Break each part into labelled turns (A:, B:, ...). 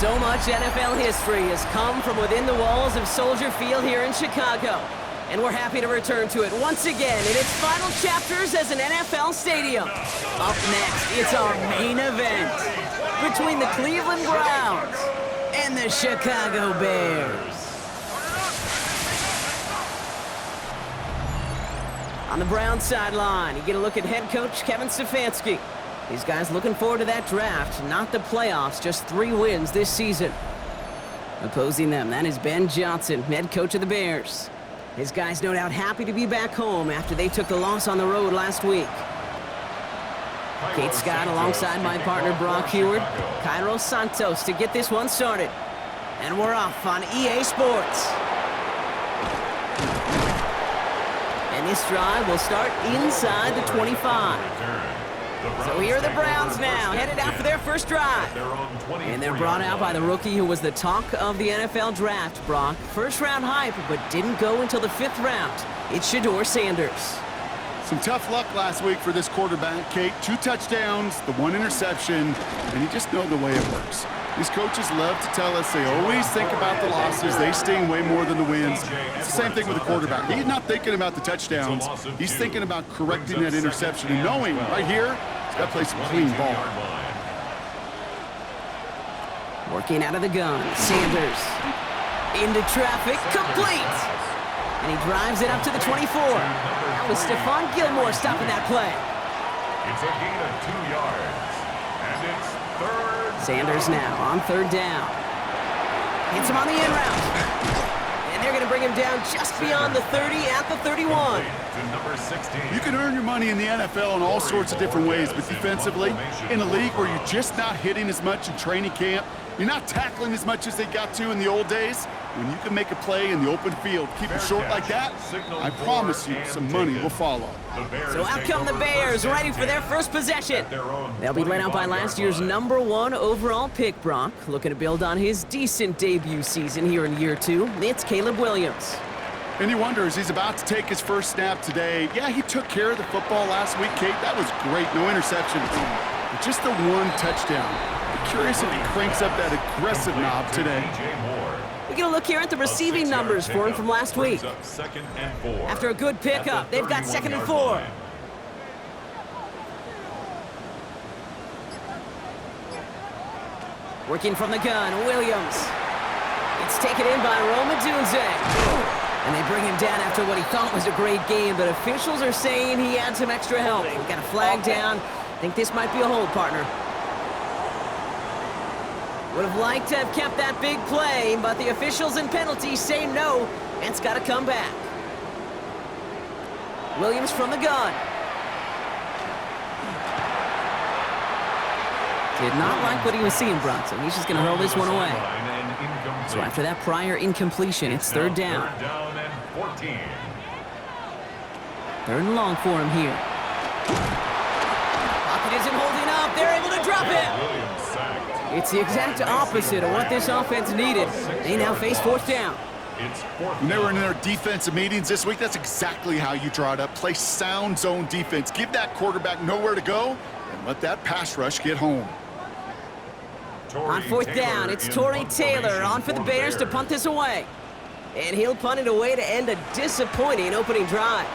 A: So much NFL history has come from within the walls of Soldier Field here in Chicago. And we're happy to return to it once again in its final chapters as an NFL stadium. Up next, it's our main event between the Cleveland Browns and the Chicago Bears. On the Browns sideline, you get a look at head coach Kevin Stefanski. These guys looking forward to that draft, not the playoffs, just 3 wins this season. Opposing them, that is Ben Johnson, head coach of the Bears. His guys no doubt happy to be back home after they took the loss on the road last week. Kate Scott alongside my partner Brock Heward, Cairo Santos to get this one started. And we're off on EA Sports. And this drive will start inside the 25. So here are the Browns now, headed out for their first drive. And they're brought out by the rookie who was the talk of the NFL draft, Brock. First-round hype, but didn't go until the 5th round. It's Shedeur Sanders.
B: Some tough luck last week for this quarterback, Kate. 2 touchdowns, the 1 interception, and you just know the way it works. These coaches love to tell us they always think about the losses. They sting way more than the wins. It's the same thing with the quarterback. He's not thinking about the touchdowns. He's thinking about correcting that interception and knowing right here, he's got to play some clean ball.
A: Working out of the gun, Sanders. Into traffic, complete! And he drives it up to the 24. That was Stephon Gilmore stopping that play.
C: It's a gain of 2 yards. And it's 3rd.
A: Sanders now on 3rd down. Hits him on the in route. And they're going to bring him down just beyond the 30 at the 31.
B: You can earn your money in the NFL in all sorts of different ways, but defensively, in a league where you're just not hitting as much in training camp, you're not tackling as much as they got to in the old days, when you can make a play in the open field, keep it short like that, I promise you some money will follow.
A: So out come the Bears, ready for their first possession. They'll be led out by last year's #1 overall pick, Brock. Looking to build on his decent debut season here in year 2. It's Caleb Williams.
B: And you wonder, as he's about to take his first snap today, yeah, he took care of the football last week, Kate. That was great, no interceptions. But just the 1 touchdown. I'm curious if he cranks up that aggressive knob today.
A: We get a look here at the receiving numbers for him from last week. After a good pickup, they've got 2nd and 4. Working from the gun, Williams. It's taken in by Roma Dunze. And they bring him down after what he thought was a great game, but officials are saying he had some extra help. We got a flag down. I think this might be a hold, partner. Would have liked to have kept that big play, but the officials and penalties say no, and it's got to come back. Williams from the gun. Did not like what he was seeing, Bronson. He's just going to hurl this one away. So after that prior incompletion, it's 3rd down. 3rd and long for him here. Pocket isn't holding up. They're able to drop it. It's the exact opposite of what this offense needed. They now face 4th down.
B: When they were in their defensive meetings this week, that's exactly how you draw it up. Play sound zone defense. Give that quarterback nowhere to go, and let that pass rush get home.
A: On 4th down, it's Torrey Taylor on for the Bears to punt this away. And he'll punt it away to end a disappointing opening drive.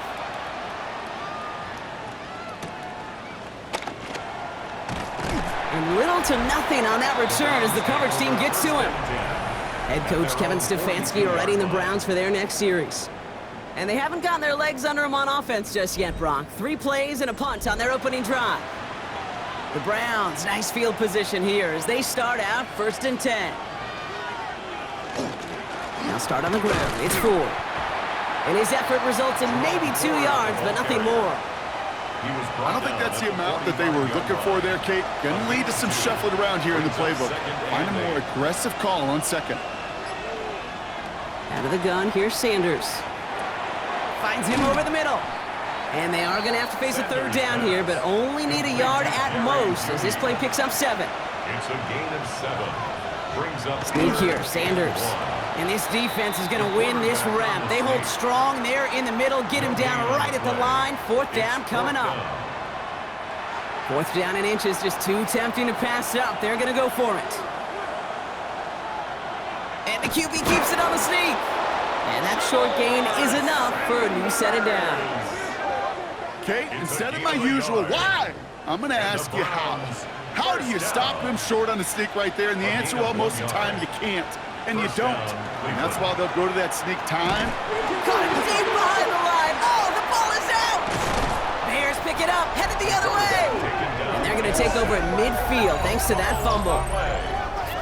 A: And little to nothing on that return as the coverage team gets to him. Head coach Kevin Stefanski readying the Browns for their next series. And they haven't gotten their legs under them on offense just yet, Brock. 3 plays and a punt on their opening drive. The Browns, nice field position here as they start out 1st and 10. Now start on the ground. It's 4. And his effort results in maybe 2 yards, but nothing more.
B: I don't think that's the amount that they were looking for there, Kate. Going to lead to some shuffling around here in the playbook. Find a more aggressive call on 2nd.
A: Out of the gun, here's Sanders. Finds him over the middle. And they are going to have to face a 3rd down here, but only need a yard at most as this play picks up 7.
C: It's a gain of 7. Brings up
A: sneak here, Sanders. And this defense is going to win this rep. They hold strong there in the middle, get him down right at the line. 4th down coming up. 4th down and inches, just too tempting to pass up. They're going to go for it. And the QB keeps it on the sneak. And that short gain is enough for a new set of downs.
B: Kate, instead of my usual why, I'm going to ask you how. How do you stop him short on a sneak right there? And the answer, well, most of the time you can't. And you don't. And that's why they'll go to that sneak time.
A: Caught him deep behind the line. Oh, the ball is out. Bears pick it up, headed the other way. And they're going to take over at midfield thanks to that fumble.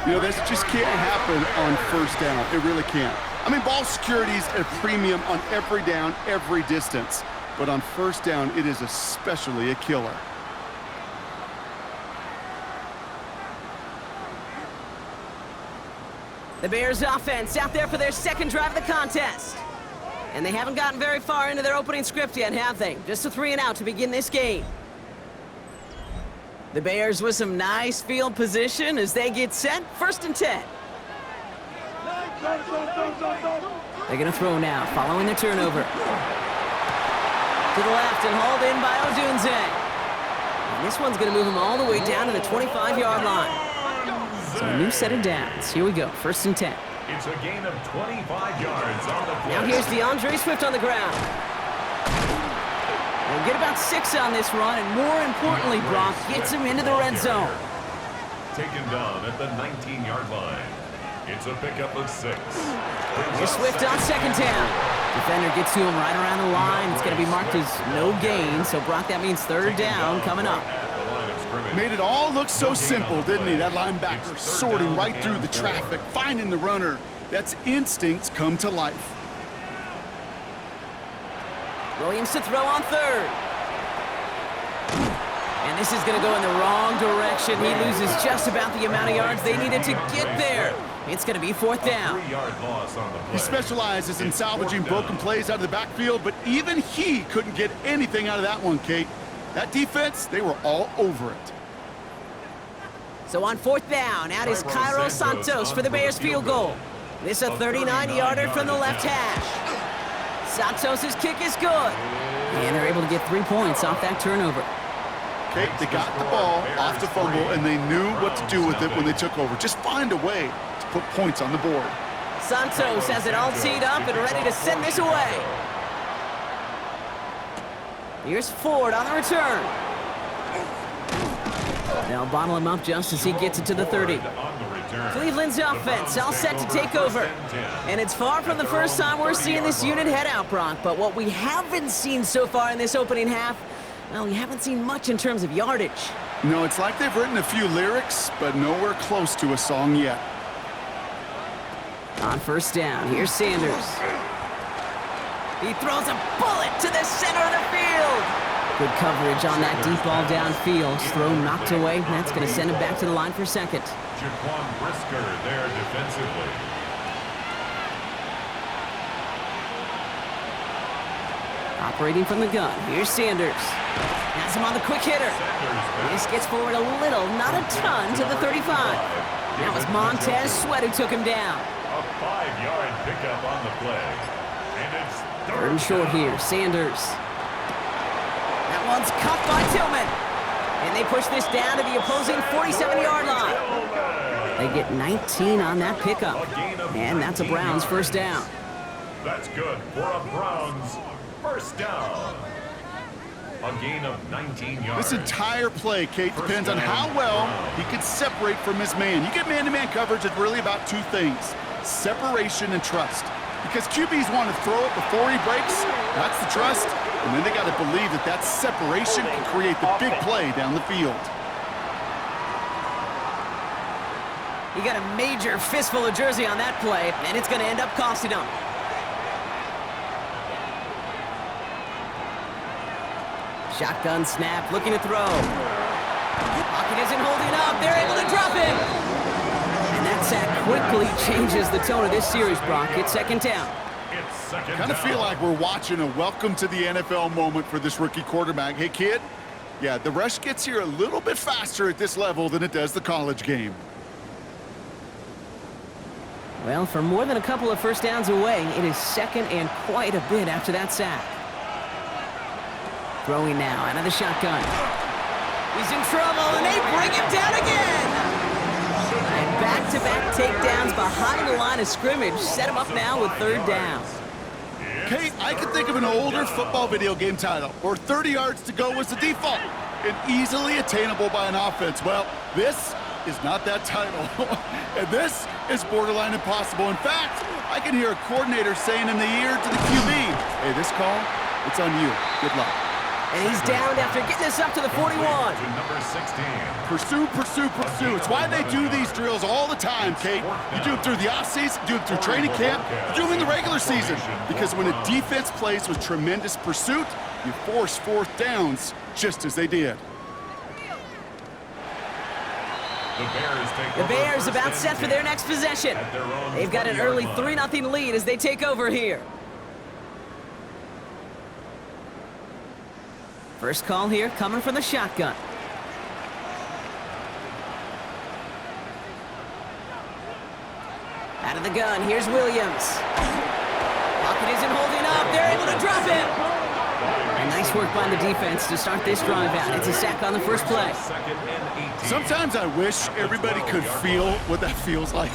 B: You know, this just can't happen on first down. It really can't. I mean, ball security's a premium on every down, every distance. But on first down, it is especially a killer.
A: The Bears offense out there for their second drive of the contest. And they haven't gotten very far into their opening script yet, have they? Just a 3-and-out to begin this game. The Bears with some nice field position as they get set. 1st and 10. They're going to throw now, following the turnover. To the left and hauled in by Odunze. And this one's going to move him all the way down to the 25-yard line. So a new set of downs. Here we go, 1st and 10.
C: It's a gain of 25 yards on the play.
A: Now here's DeAndre Swift on the ground. They'll get about 6 on this run, and more importantly, Brock gets him into the red zone.
C: Taken down at the 19-yard line. It's a pickup of 6.
A: Here's Swift on 2nd down. Defender gets to him right around the line. It's going to be marked as no gain, so Brock, that means 3rd down coming up.
B: Made it all look so simple, didn't he? That linebacker sorting right through the traffic, finding the runner. That's instincts come to life.
A: Williams to throw on 3rd. And this is going to go in the wrong direction. He loses just about the amount of yards they needed to get there. It's going to be 4th down.
B: He specializes in salvaging broken plays out of the backfield, but even he couldn't get anything out of that one, Kate. That defense, they were all over it.
A: So on 4th down, out is Cairo Santos for the Bears field goal. This a 39-yarder from the left hash. Santos' kick is good. And they're able to get 3 points off that turnover.
B: Kate, they got the ball off the fumble, and they knew what to do with it when they took over. Just find a way to put points on the board.
A: Santos has it all teed up and ready to send this away. Here's Ford on the return. They'll bottle him up just as he gets it to the 30. Cleveland's offense all set to take over. And it's far from the first time we're seeing this unit head out, Brock. But what we haven't seen so far in this opening half, well, we haven't seen much in terms of yardage.
B: No, it's like they've written a few lyrics, but nowhere close to a song yet.
A: On 1st down, here's Sanders. He throws a bullet to the center of the field. Good coverage on that deep ball downfield. Throw knocked away. That's going to send him back to the line for 2nd.
C: Jaquan Brisker there defensively.
A: Operating from the gun. Here's Sanders. Has him on the quick hitter. This gets forward a little, not a ton, to the 35. That was Montez Sweat who took him down.
C: A 5-yard pickup on the play. And it's
A: 3rd and short here. Sanders. That one's cut by Tillman. And they push this down to the opposing 47-yard line. They get 19 on that pickup. And that's a Browns 1st down.
C: That's good for a Browns 1st down. A gain of 19 yards.
B: This entire play, Kate, depends on how well he can separate from his man. You get man-to-man coverage, it's really about 2 things: separation and trust. Because QBs want to throw it before he breaks, that's the trust, and then they got to believe that that separation can create the big play down the field.
A: He got a major fistful of jersey on that play, and it's going to end up costing him. Shotgun snap, looking to throw. Pocket isn't holding up. They're able to drop him. And that sack quickly changes the tone of this series, Brock. It's 2nd down.
B: Kind of feel like we're watching a welcome to the NFL moment for this rookie quarterback. Hey, kid, yeah, the rush gets here a little bit faster at this level than it does the college game.
A: Well, for more than a couple of 1st downs away, it is 2nd and quite a bit after that sack. Throwing now out of the shotgun. He's in trouble, and they bring him down again. And back to back-to-back takedowns behind the line of scrimmage. Set him up now with third down.
B: Kate, I can think of an older football video game title where 30 yards to go was the default and easily attainable by an offense. Well, this is not that title. And this is borderline impossible. In fact, I can hear a coordinator saying in the ear to the QB, hey, this call, it's on you. Good luck.
A: And he's downed after getting us up to the 41.
C: To number 16.
B: Pursue, pursue, pursue. It's why they do these drills all the time, Kate. You do them through the offseason, you do them through training camp, you do them in the regular season. Because when a defense plays with tremendous pursuit, you force fourth downs just as they did.
C: The
A: Bears about set for their next possession. They've got an early 3-0 lead as they take over here. First call here coming from the shotgun. Out of the gun, here's Williams. Pocket isn't holding up. They're able to drop it. And nice work by the defense to start this drive out. It's a sack on the first play.
B: Sometimes I wish everybody could feel what that feels like.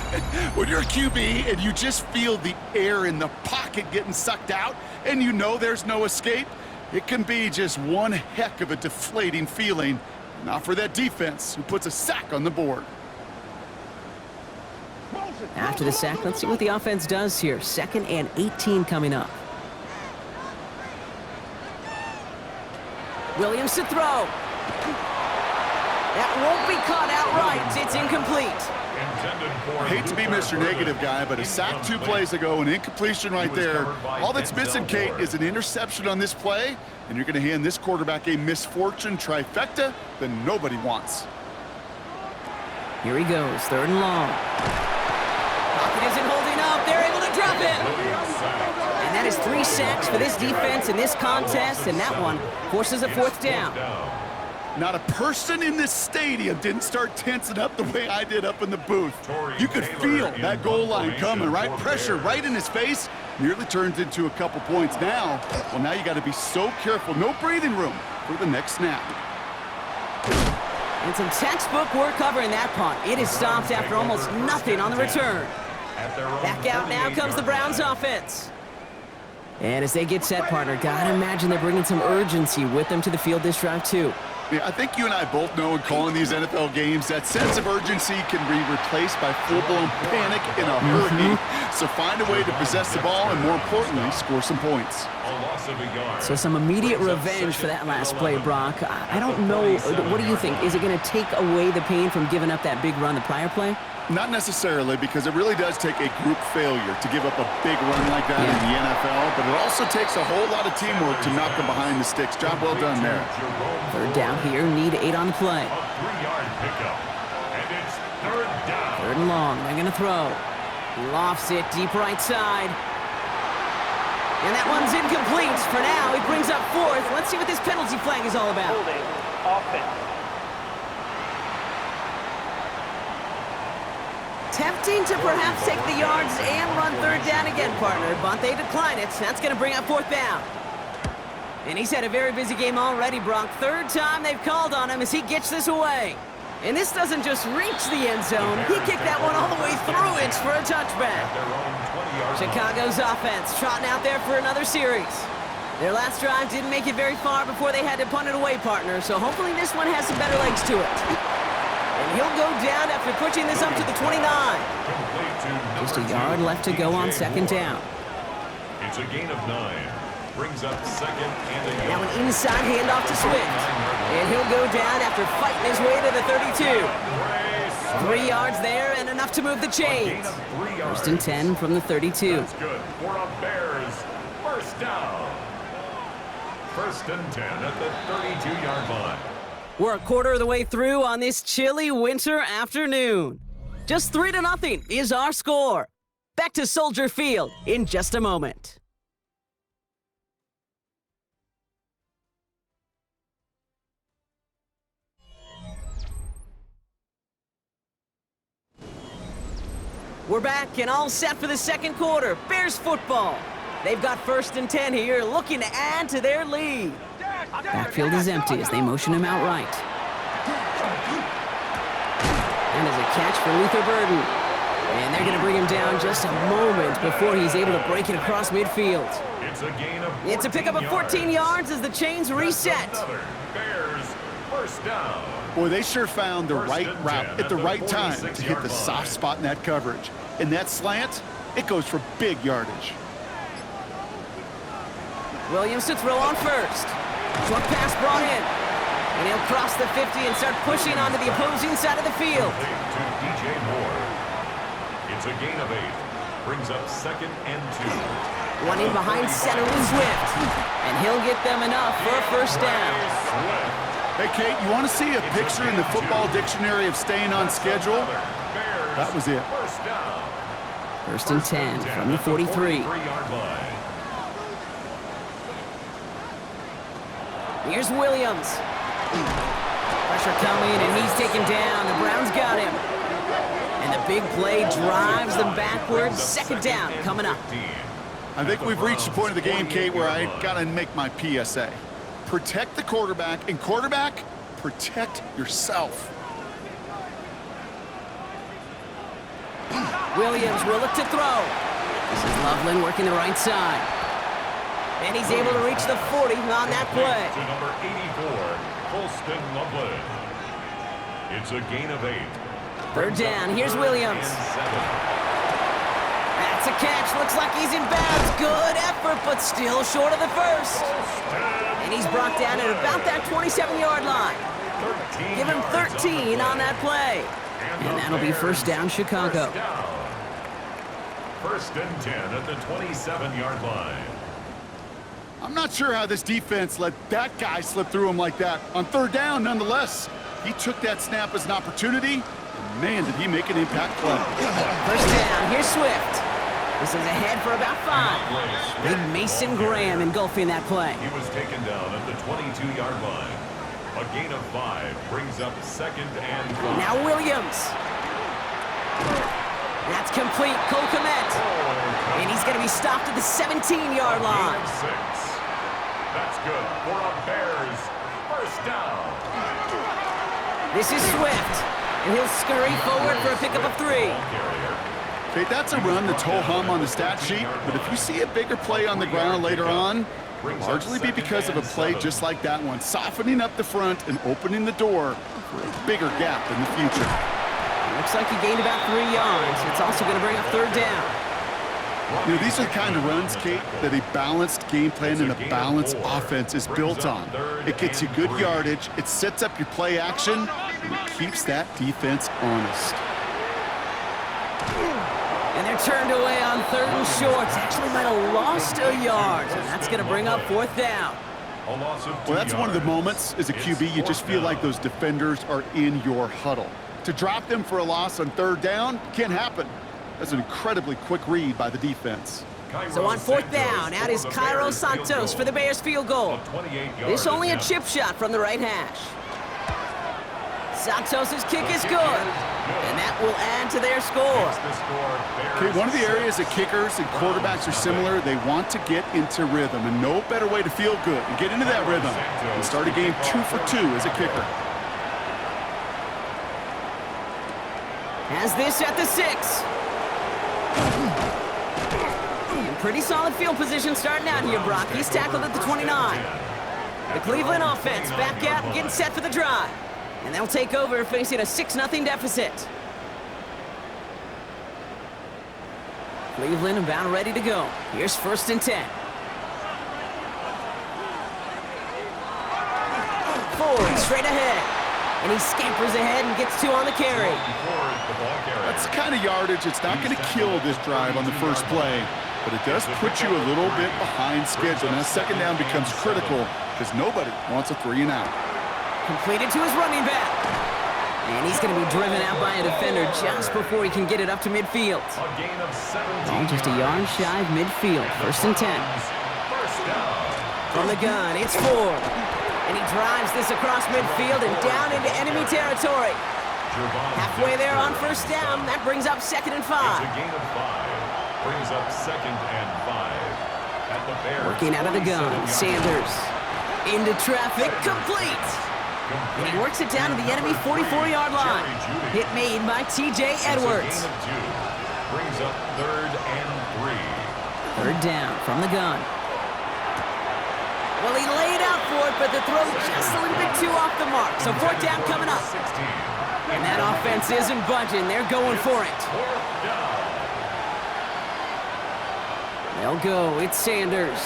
B: When you're a QB and you just feel the air in the pocket getting sucked out and you know there's no escape, it can be just one heck of a deflating feeling. Not for that defense who puts a sack on the board.
A: After the sack, let's see what the offense does here. 2nd and 18 coming up. Williams to throw. That won't be caught outright. It's incomplete.
B: I hate to be Mr. Negative guy, but a sack 2 plays ago, an incompletion right there. All that's missing, Kate, is an interception on this play, and you're going to hand this quarterback a misfortune trifecta that nobody wants.
A: Here he goes, 3rd and long. Pocket isn't holding up. They're able to drop it. And that is 3 sacks for this defense in this contest, and that one forces a 4th down.
B: Not a person in this stadium didn't start tensing up the way I did up in the booth. You could feel that goal line coming, right? Pressure right in his face. Nearly turns into a couple points now. Well, now you got to be so careful. No breathing room for the next snap.
A: And some textbook work covering that punt. It is stopped after almost nothing on the return. Back out now comes the Browns offense. And as they get set, partner, gotta imagine they're bringing some urgency with them to the field this drive, too.
B: Yeah, I think you and I both know in calling these NFL games that sense of urgency can be replaced by full-blown panic in a hurry. So find a way to possess the ball and, more importantly, score some points.
A: So some immediate revenge for that last play, Brock. I don't know. What do you think? Is it going to take away the pain from giving up that big run the prior play?
B: Not necessarily, because it really does take a group failure to give up a big run like that in the NFL, but it also takes a whole lot of teamwork to knock them behind the sticks. Job well done there.
A: 3rd down here, need 8 on the play.
C: 3-yard pickup, and it's 3rd down.
A: 3rd and long, they're gonna throw. He lofts it deep right side. And that one's incomplete. For now, he brings up 4th. Let's see what this penalty flag is all about.
D: Holding offense.
A: Tempting to perhaps take the yards and run 3rd down again, partner, but they decline it. That's going to bring up 4th down. And he's had a very busy game already, Brock. 3rd time they've called on him as he gets this away. And this doesn't just reach the end zone. He kicked that one all the way through it for a touchback. Chicago's offense trotting out there for another series. Their last drive didn't make it very far before they had to punt it away, partner, so hopefully this one has some better legs to it. And he'll go down after pushing this up to the 29. Just a yard left to go on 2nd down.
C: It's a gain of 9. Brings up 2nd and a yard.
A: Now an inside handoff to Swift. And he'll go down after fighting his way to the 32. 3 yards there and enough to move the chains. 1st and 10 from the 32.
C: That's good for a Bears 1st down. 1st and 10 at the 32-yard line.
A: We're a quarter of the way through on this chilly winter afternoon. Just 3-0 is our score. Back to Soldier Field in just a moment. We're back and all set for the 2nd quarter. Bears football. They've got 1st and 10 here, looking to add to their lead. Backfield is empty as they motion him out right. And as a catch for Luther Burden. And they're going to bring him down just a moment before he's able to break it across midfield.
C: It's a gain of 14
A: It's a pickup of 14 yards as the chains reset.
C: Bears first down.
B: Boy, they sure found the right route at the right time to hit the soft spot in that coverage. And that slant, it goes for big yardage.
A: Williams to throw on first. Short pass brought in. And he'll cross the 50 and start pushing onto the opposing side of the field.
C: To DJ Moore. It's a gain of 8. Brings up 2nd and 2.
A: One in behind center with Swift. And he'll get them enough for a first down.
B: Hey, Kate, you want to see a picture in the football dictionary of staying on schedule? That was it.
A: First and 10 from the 43. Here's Williams. Pressure coming, and he's taken down. The Browns got him. And the big play drives them backwards. Second down coming up.
B: I think we've reached the point of the game, Kate, where I got to make my PSA. Protect the quarterback, and quarterback, protect yourself.
A: Williams will look to throw. This is Loveland working the right side. And he's able to reach the 40 on that play.
C: To number 84, Colston Loveland. It's a gain of 8.
A: Third down, here's Williams. That's a catch, looks like he's in bounds. Good effort, but still short of the first. And he's brought down at about that 27-yard line. Give him 13 on that play. And that'll be first down, Chicago.
C: First and 10 at the 27-yard line.
B: I'm not sure how this defense let that guy slip through him like that. On third down, nonetheless, he took that snap as an opportunity. And man, did he make an impact play.
A: First down, here's Swift. This is ahead for about 5. Big Mason Graham engulfing that play.
C: He was taken down at the 22-yard line. A gain of 5 brings up 2nd and 5.
A: Now Williams. That's complete, Cole Kmet. And he's going to be stopped at the 17-yard line.
C: 6. That's good for a Bears first down.
A: This is Swift, and he'll scurry forward for a pickup of 3.
B: Okay, that's a run that's ho-hum on the stat sheet, but if you see a bigger play on the ground later on, it'll largely be because of a play just like that one, softening up the front and opening the door for a bigger gap in the future.
A: Looks like he gained about 3 yards. It's also going to bring up third down.
B: You know, these are the kind of runs, Kate, that a balanced game plan and a balanced offense is built on. It gets you good yardage, it sets up your play action, and it keeps that defense honest.
A: And they're turned away on third and short. Actually might have lost a yard, and that's going to bring up fourth down.
B: Well, that's one of the moments as a QB, you just feel like those defenders are in your huddle. To drop them for a loss on third down can't happen. That's an incredibly quick read by the defense.
A: So on fourth down, out is Cairo Santos for the Bears field goal. This only a chip shot from the right hash. Santos' kick is good, and that will add to their score.
B: Okay, one of the areas that kickers and quarterbacks are similar, they want to get into rhythm, and no better way to feel good and get into that rhythm and start a game 2 for 2 as a kicker.
A: Has this at the 6. And pretty solid field position starting out here, Brock. He's tackled at the 29. The Cleveland offense back out and getting set for the drive. And they'll take over facing a 6-0 deficit. Cleveland about ready to go. Here's first and 10. Ford straight ahead. And he scampers ahead and gets 2 on the carry.
B: That's the kind of yardage that's not going to kill this drive on the first play, but it does put you a little bit behind schedule. Now second down becomes critical because nobody wants a 3 and out.
A: Completed to his running back. And he's going to be driven out by a defender just before he can get it up to midfield. All just a yard shy of midfield. First and 10. From the gun, it's Ford. And he drives this across midfield and down into enemy territory. Halfway there on first down, that brings up 2nd and 5.
C: It's a gain of 5. Brings up 2nd and 5. At the Bears.
A: Working out of the gun, Sanders. Into traffic, complete. And he works it down to the enemy 44-yard line. Hit made by T.J. Edwards.
C: Brings up 3rd and 3.
A: 3rd down from the gun. Well, he laid out for it, but the throw just a little bit too off the mark. So 4th down coming up.
C: 16.
A: And that offense isn't budging. They're going for it.
C: 4th down.
A: They'll go. It's Sanders.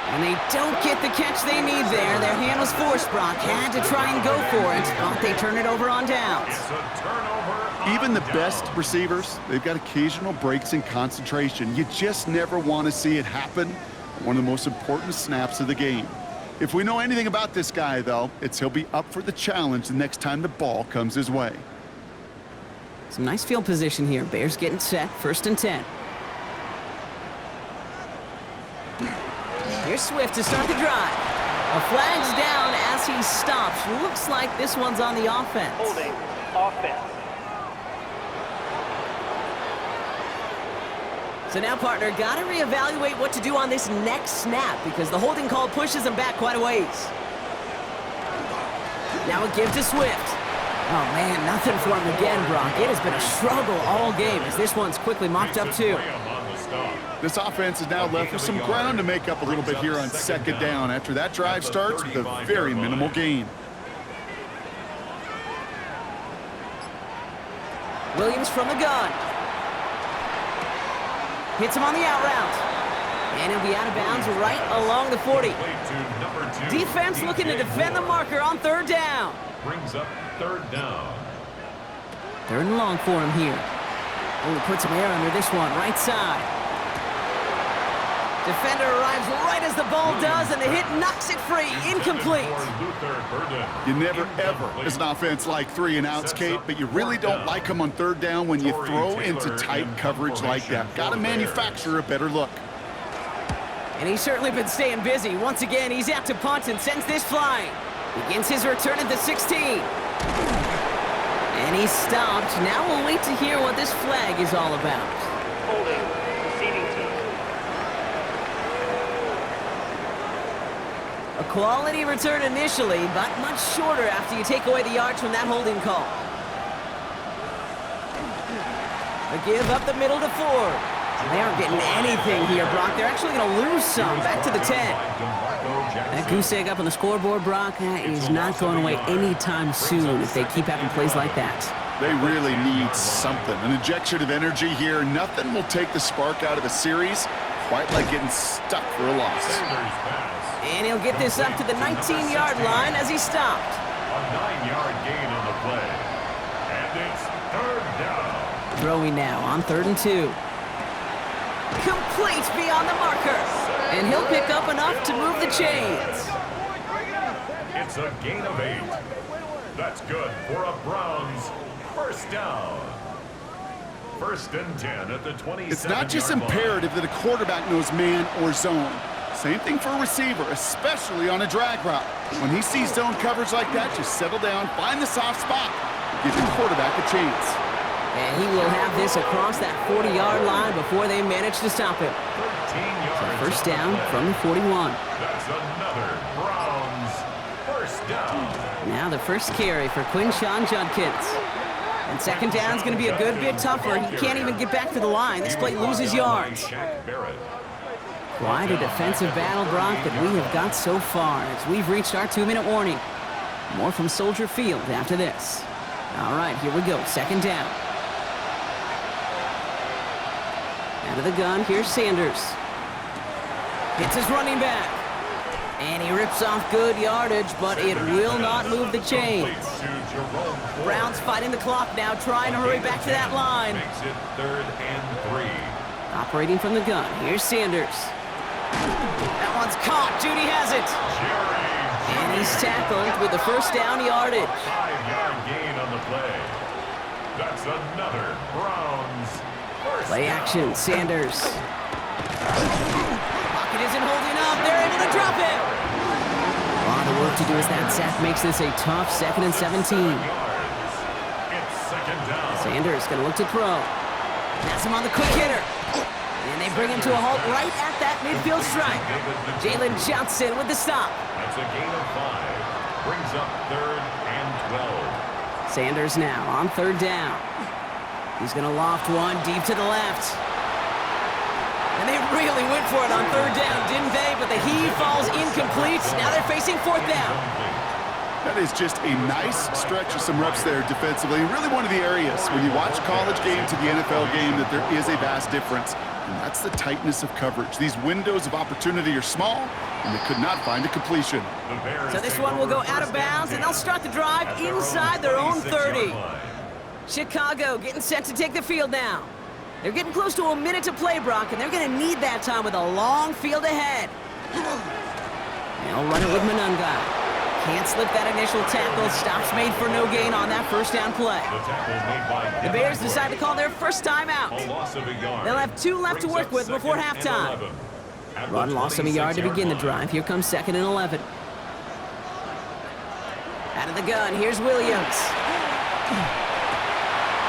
A: And they don't get the catch they need there. Their hand was forced, Brock. Had to try and go for it, but they turn it over on downs.
C: It's a turnover.
B: Even the
C: on
B: best
C: downs.
B: receivers, they've got occasional breaks in concentration. You just never want to see it happen. One of the most important snaps of the game. If we know anything about this guy, though, it's he'll be up for the challenge the next time the ball comes his way.
A: Some nice field position here. Bears getting set. 1st and 10. Here's Swift to start the drive. A flag's down as he stops. Looks like this one's on the offense.
D: Holding offense.
A: So now, partner, got to reevaluate what to do on this next snap because the holding call pushes him back quite a ways. Now a give to Swift. Oh, man, nothing for him again, Brock. It has been a struggle all game as this one's quickly mopped up, too.
B: This offense is now left with some ground to make up a little bit here on 2nd down after that drive starts with a very minimal gain.
A: Williams from the gun. Hits him on the out route. And he'll be out of bounds right along the 40. Defense looking to defend the marker on 3rd down.
C: Brings up 3rd down.
A: 3rd and long for him here. Oh, he put some air under this one, right side. Defender arrives right as the ball does, and the hit knocks it free. Incomplete.
B: You never, ever, as an offense, like 3 and outs, Kate, but you really don't like them on 3rd down when you throw into tight coverage like that. Got to manufacture a better look.
A: And he's certainly been staying busy. Once again, he's out to punt and sends this flying. Begins his return at the 16. And he's stopped. Now we'll wait to hear what this flag is all about.
D: Holding. Receiving team.
A: A quality return initially, but much shorter after you take away the yards from that holding call. A give up the middle to Ford. They aren't getting anything here, Brock. They're actually going to lose some. Back to the 10. That goose egg up on the scoreboard, Brock, that is not going away anytime soon if they keep having plays like that.
B: They really need something. An injection of energy here. Nothing will take the spark out of a series quite like getting stuck for a loss.
A: And he'll get this up to the 19-yard line as he stopped.
C: A 9-yard gain on the play. And it's 3rd down.
A: Throwing now on 3rd and 2. Complete beyond the marker. And he'll pick up enough to move the chains.
C: It's a gain of 8. That's good for a Browns 1st down. 1st and 10 at the 27-yard
B: It's not just
C: line.
B: imperative that a quarterback knows man or zone. Same thing for a receiver, especially on a drag route. When he sees zone coverage like that, just settle down, find the soft spot, give your quarterback a chance.
A: And he will have this across that 40-yard line before they manage to stop him.
C: 13 yards.
A: 1st down from the 41.
C: That's another Browns 1st down.
A: Now the first carry for Quinshawn Judkins. And 2nd down is going to be a good bit tougher. He can't even get back to the line. This play loses yards. Quite a defensive battle, Brock, that we have got so far as we've reached our 2-minute warning. More from Soldier Field after this. All right, here we go. 2nd down. Out of the gun, here's Sanders. Hits his running back. And he rips off good yardage, but it will not move the chains. Browns fighting the clock now, trying to hurry back to that line.
C: Makes it 3rd and 3.
A: Operating from the gun, here's Sanders. That one's caught. Judy has it. And he's tackled with the 1st down yardage.
C: 5-yard gain on the play. That's another Browns 1st
A: Play
C: down.
A: action, Sanders. Pocket isn't holding up. They're able to drop it. A lot of work to do as that sack makes this a tough 2nd and 17.
C: It's 2nd down.
A: Sanders going to look to throw. That's him on the quick hitter. And they bring him to a halt right at that midfield stripe. Jalen Johnson with the stop.
C: That's a gain of 5. Brings up 3rd and 12.
A: Sanders now on 3rd down. He's going to loft one deep to the left. And they really went for it on third down, didn't they? But the heave falls incomplete. Now they're facing fourth down.
B: That is just a nice stretch of some reps there defensively. And really one of the areas when you watch college game to the NFL game that there is a vast difference. And that's the tightness of coverage. These windows of opportunity are small, and they could not find a completion.
A: So this one will go out of bounds, and they'll start the drive inside their own 30. Chicago getting set to take the field now. They're getting close to a minute to play, Brock, and they're going to need that time with a long field ahead. They'll run it with Manunga. Can't slip that initial tackle. Stops made for no gain on that first down play. The Bears decide to call their first timeout. They'll have 2 left to work with before halftime. Run loss of a yard to begin the drive. Here comes 2nd and 11. Out of the gun, here's Williams.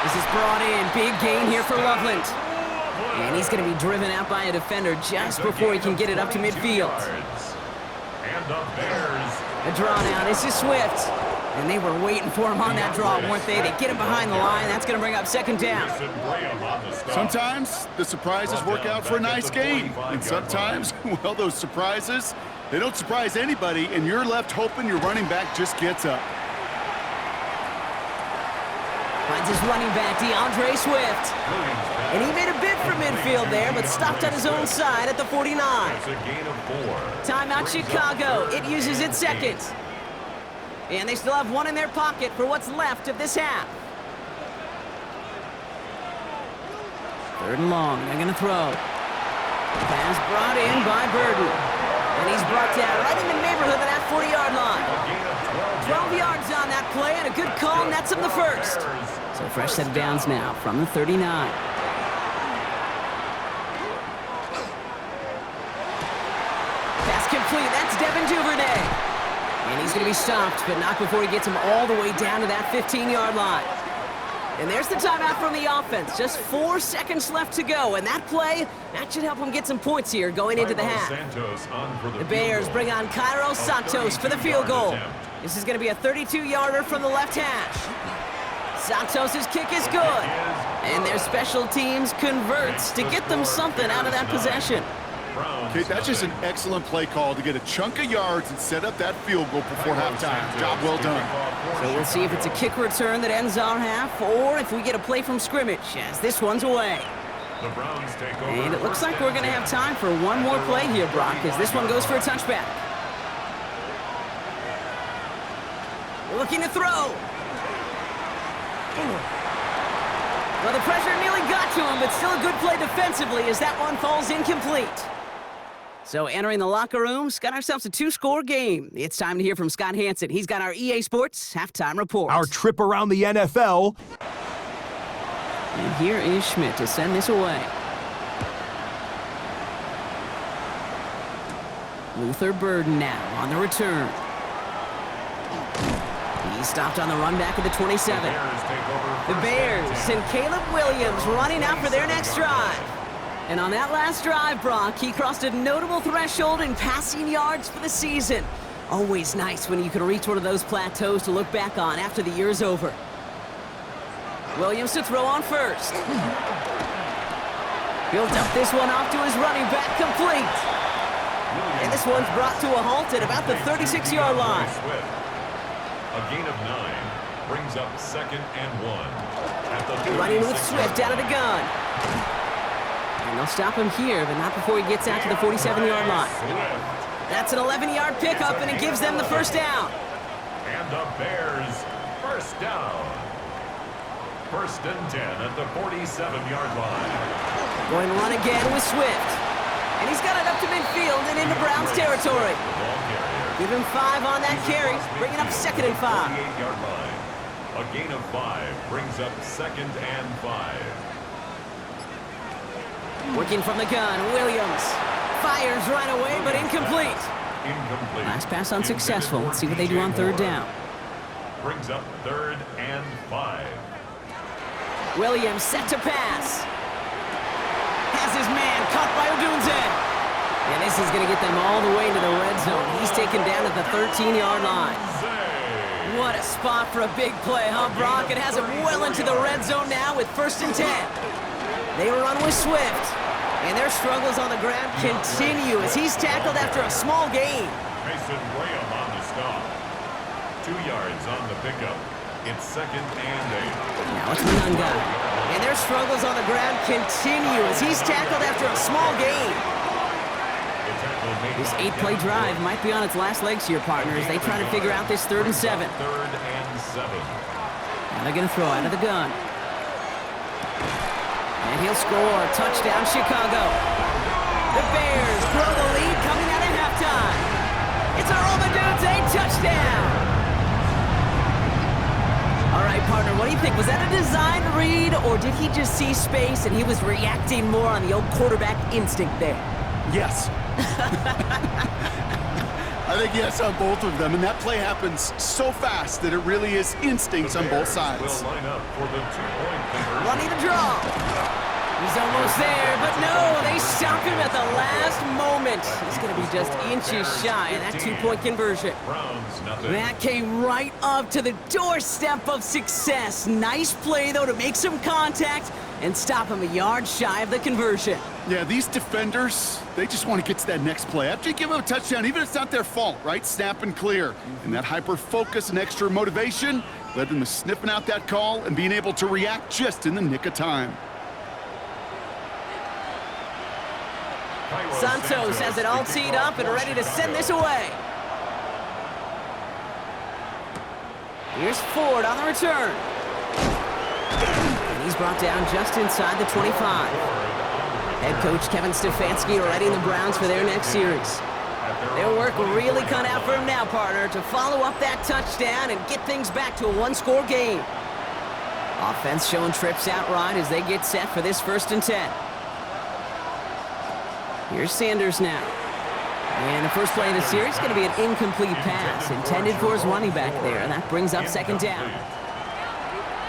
A: This is brought in. Big gain here for Loveland. And he's going to be driven out by a defender just before he can get it up to midfield.
C: And the Bears.
A: A draw now. This is Swift. And they were waiting for him on that draw, weren't they? They get him behind the line. That's going to bring up 2nd down.
B: Sometimes the surprises work out for a nice game. And sometimes, well, those surprises, they don't surprise anybody, and you're left hoping your running back just gets up.
A: Finds his running back, DeAndre Swift. And he made a bid for midfield there, but stopped on his own side at the 49. Timeout Chicago. It uses its second. And they still have one in their pocket for what's left of this half. 3rd and long. They're going to throw. Pass brought in by Burden. And he's brought down right in the neighborhood of that 40-yard line. 12 yards on that play, and a good call nets him the first. So fresh set of downs now from the 39. Pass complete. That's Devin Duvernay. And he's going to be stopped, but not before he gets him all the way down to that 15-yard line. And there's the timeout from the offense. Just 4 seconds left to go. And that play, that should help him get some points here going into the half. The Bears bring on Cairo Santos for the field goal. This is going to be a 32-yarder from the left hash. Santos' kick is good. And their special teams converts to get them something out of that possession.
B: Okay, that's just an excellent play call to get a chunk of yards and set up that field goal before halftime. Job well done.
A: So we'll see if it's a kick return that ends our half, or if we get a play from scrimmage, as this one's away. And it looks like we're going to have time for one more play here, Brock, as this one goes for a touchback. Looking to throw. Well, the pressure nearly got to him, but still a good play defensively as that one falls incomplete. So entering the locker room, got ourselves a 2-score game. It's time to hear from Scott Hansen. He's got our EA Sports halftime report.
E: Our trip around the NFL.
A: And here is Schmidt to send this away. Luther Burden now on the return. He stopped on the run back at the 27. The Bears and Caleb Williams running out for their next drive. And on that last drive, Brock, he crossed a notable threshold in passing yards for the season. Always nice when you can reach one of those plateaus to look back on after the year's over. Williams to throw on first. He'll dump this one off to his running back, complete. And this one's brought to a halt at about the 36-yard line.
C: A gain of 9 brings up 2nd and 1.
A: Running with Swift out of the gun. And they'll stop him here, but not before he gets out to the 47-yard line. That's an 11-yard pickup, and it gives them the first down.
C: And the Bears first down. 1st and 10 at the 47-yard line.
A: Going to run again with Swift. And he's got it up to midfield and into Browns territory. Give him 5 on that carry, bringing up 2nd and 5.
C: 48-yard line. A gain of 5 brings up 2nd and 5.
A: Working from the gun, Williams fires right away, but incomplete.
C: Incomplete.
A: Last pass unsuccessful. Let's see what they do on 3rd down.
C: Brings up 3rd and 5.
A: Williams set to pass. Has his man caught by Odunze. And this is going to get them all the way into the red zone. He's taken down at the 13-yard line. What a spot for a big play, huh, Brock? It has him well into the red zone now with 1st and 10. They run with Swift, and their struggles on the ground continue as he's tackled after a small gain.
C: Mason Graham on the stop. 2 yards on the pickup. It's 2nd and 8.
A: Now it's Mununga, and their struggles on the ground continue as he's tackled after a small gain. This 8-play drive might be on its last legs here, partner, as they try to figure out this 3rd and 7.
C: 3rd and 7.
A: Now they're going to throw out of the gun. And he'll score. Touchdown, Chicago. The Bears grow the lead coming out of halftime. It's a Romadunze touchdown. All right, partner, what do you think? Was that a design read, or did he just see space and he was reacting more on the old quarterback instinct there?
B: Yes. I think yes on both of them, and that play happens so fast that it really is instincts on both sides.
C: Will line up for the 2-point conversion.
A: Running the draw. He's almost there, but no, they stop him at the last moment. He's going to be just inches shy of that 2-point conversion.
C: Browns, nothing.
A: That came right up to the doorstep of success. Nice play, though, to make some contact and stop him a yard shy of the conversion.
B: Yeah, these defenders, they just want to get to that next play. After you give them a touchdown, even if it's not their fault, right? Snap and clear. And that hyper-focus and extra motivation led them to sniffing out that call and being able to react just in the nick of time.
A: Santos has it all teed up and ready to send this away. Here's Ford on the return. And he's brought down just inside the 25. Head coach Kevin Stefanski readying the Browns for their next series. Their work really cut out for him now, partner, to follow up that touchdown and get things back to a 1-score game. Offense showing trips outright as they get set for this 1st and 10. Here's Sanders now. And the first play of the series is going to be an incomplete pass intended for his running back there, and that brings up 2nd down.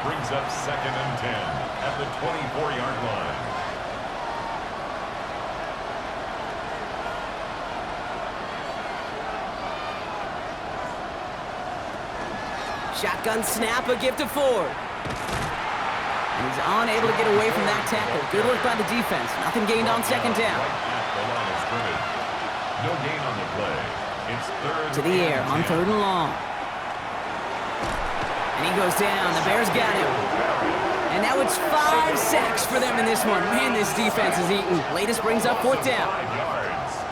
C: Brings up 2nd and 10 at the 24-yard line.
A: Shotgun snap, a give to Ford. And he's unable to get away from that tackle. Good work by the defense. Nothing gained on 2nd down.
C: No gain on the play. It's 3rd
A: To the air on 3rd and long. And he goes down. The Bears got him. And now it's 5 sacks for them in this one. Man, this defense is eating. Latest brings up 4th down.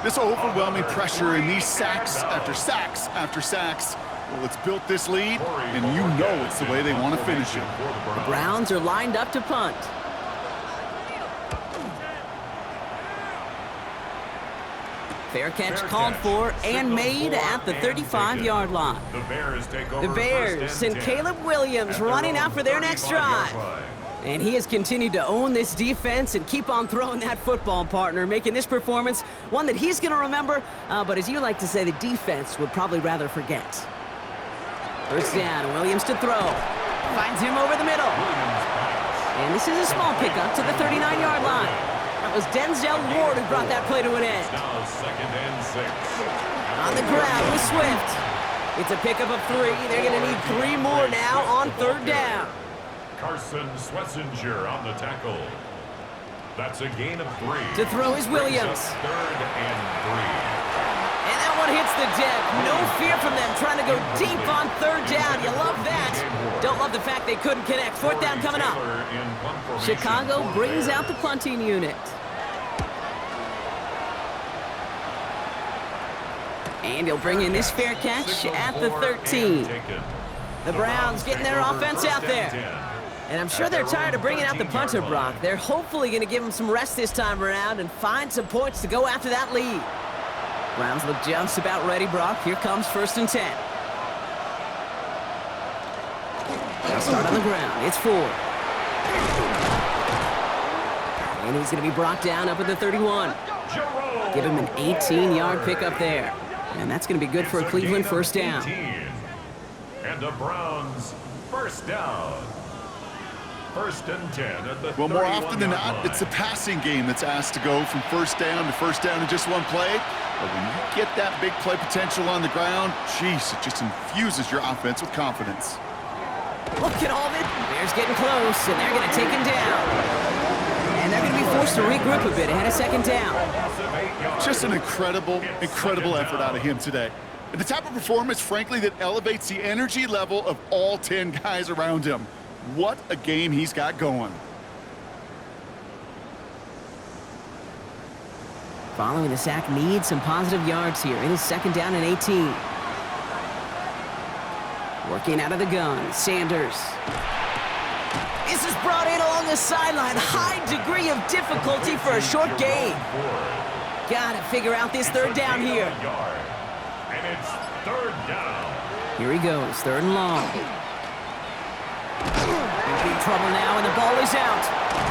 B: This overwhelming pressure and these sacks after sacks after sacks. Well, it's built this lead, and you know it's the way they want to finish it.
A: The Browns are lined up to punt. Fair catch called for and made at the 35-yard line.
C: The Bears take over.
A: The Bears and Caleb Williams running out for their next drive. And he has continued to own this defense and keep on throwing that football, partner, making this performance one that he's going to remember, but as you like to say, the defense would probably rather forget. 1st down, Williams to throw. Finds him over the middle. And this is a small pickup to the 39-yard line. That was Denzel Ward who brought that play to an end.
C: Now 2nd and 6.
A: On the ground with Swift. It's a pickup of 3. They're going to need 3 more now on 3rd down.
C: Carson Swessinger on the tackle. That's a gain of 3.
A: To throw is Williams.
C: 3rd and 3.
A: And that one hits the deck. No fear from them trying to go deep on 3rd down. You love that. Don't love the fact they couldn't connect. 4th down coming up. Chicago brings out the punting unit. And he'll bring in this fair catch at the 13. The Browns getting their offense out there. And I'm sure they're tired of bringing out the punter, Brock. They're hopefully going to give him some rest this time around and find some points to go after that lead. Browns look just about ready, Brock. Here comes 1st and 10. They'll start on the ground. It's Ford. And he's going to be brought down up at the 31. Give him an 18-yard pickup there. And that's going to be good for a Cleveland 1st down.
C: And the Browns 1st down. First and 10 at the
B: Well, more
C: 31
B: often than
C: yard
B: not,
C: line.
B: it's the passing game that's asked to go from first down in just one play. But when you get that big play potential on the ground, geez, it just infuses your offense with confidence.
A: Look at all this. Bears getting close, and they're going to take him down. And they're going to be forced to regroup a bit ahead of second down.
B: Just an incredible effort out of him today. And the type of performance, frankly, that elevates the energy level of all 10 guys around him. What a game he's got going.
A: Following the sack needs some positive yards here. It is second down and 18. Working out of the gun, Sanders. This is brought in along the sideline. High degree of difficulty for a short gain. Got to figure out this third down here.
C: And it's third down.
A: Here he goes, third and long. In big trouble now, and the ball is out.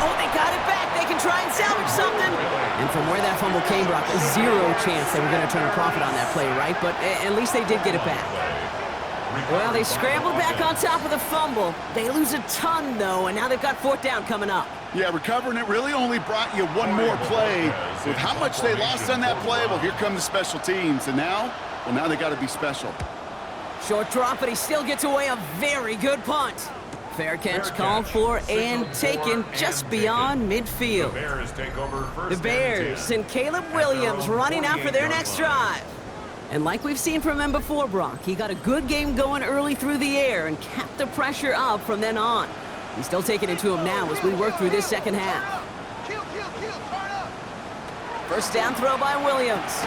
A: Oh, they got it back. They can try and salvage something. And from where that fumble came, Brock, zero chance they were going to turn a profit on that play, right? But at least they did get it back. Well, they scrambled back on top of the fumble. They lose a ton, though, and now they've got fourth down coming up.
B: Yeah, recovering it really only brought you one more play. With how much they lost on that play, well, here come the special teams. And now, well, now they got to be special.
A: Short drop, but he still gets away a very good punt. Fair catch called for and taken just beyond midfield. The Bears and Caleb Williams running out for their next drive. And like we've seen from him before, Brock, he got a good game going early through the air and kept the pressure up from then on. He's still taking it to him now as we work through this second half. First down throw by Williams.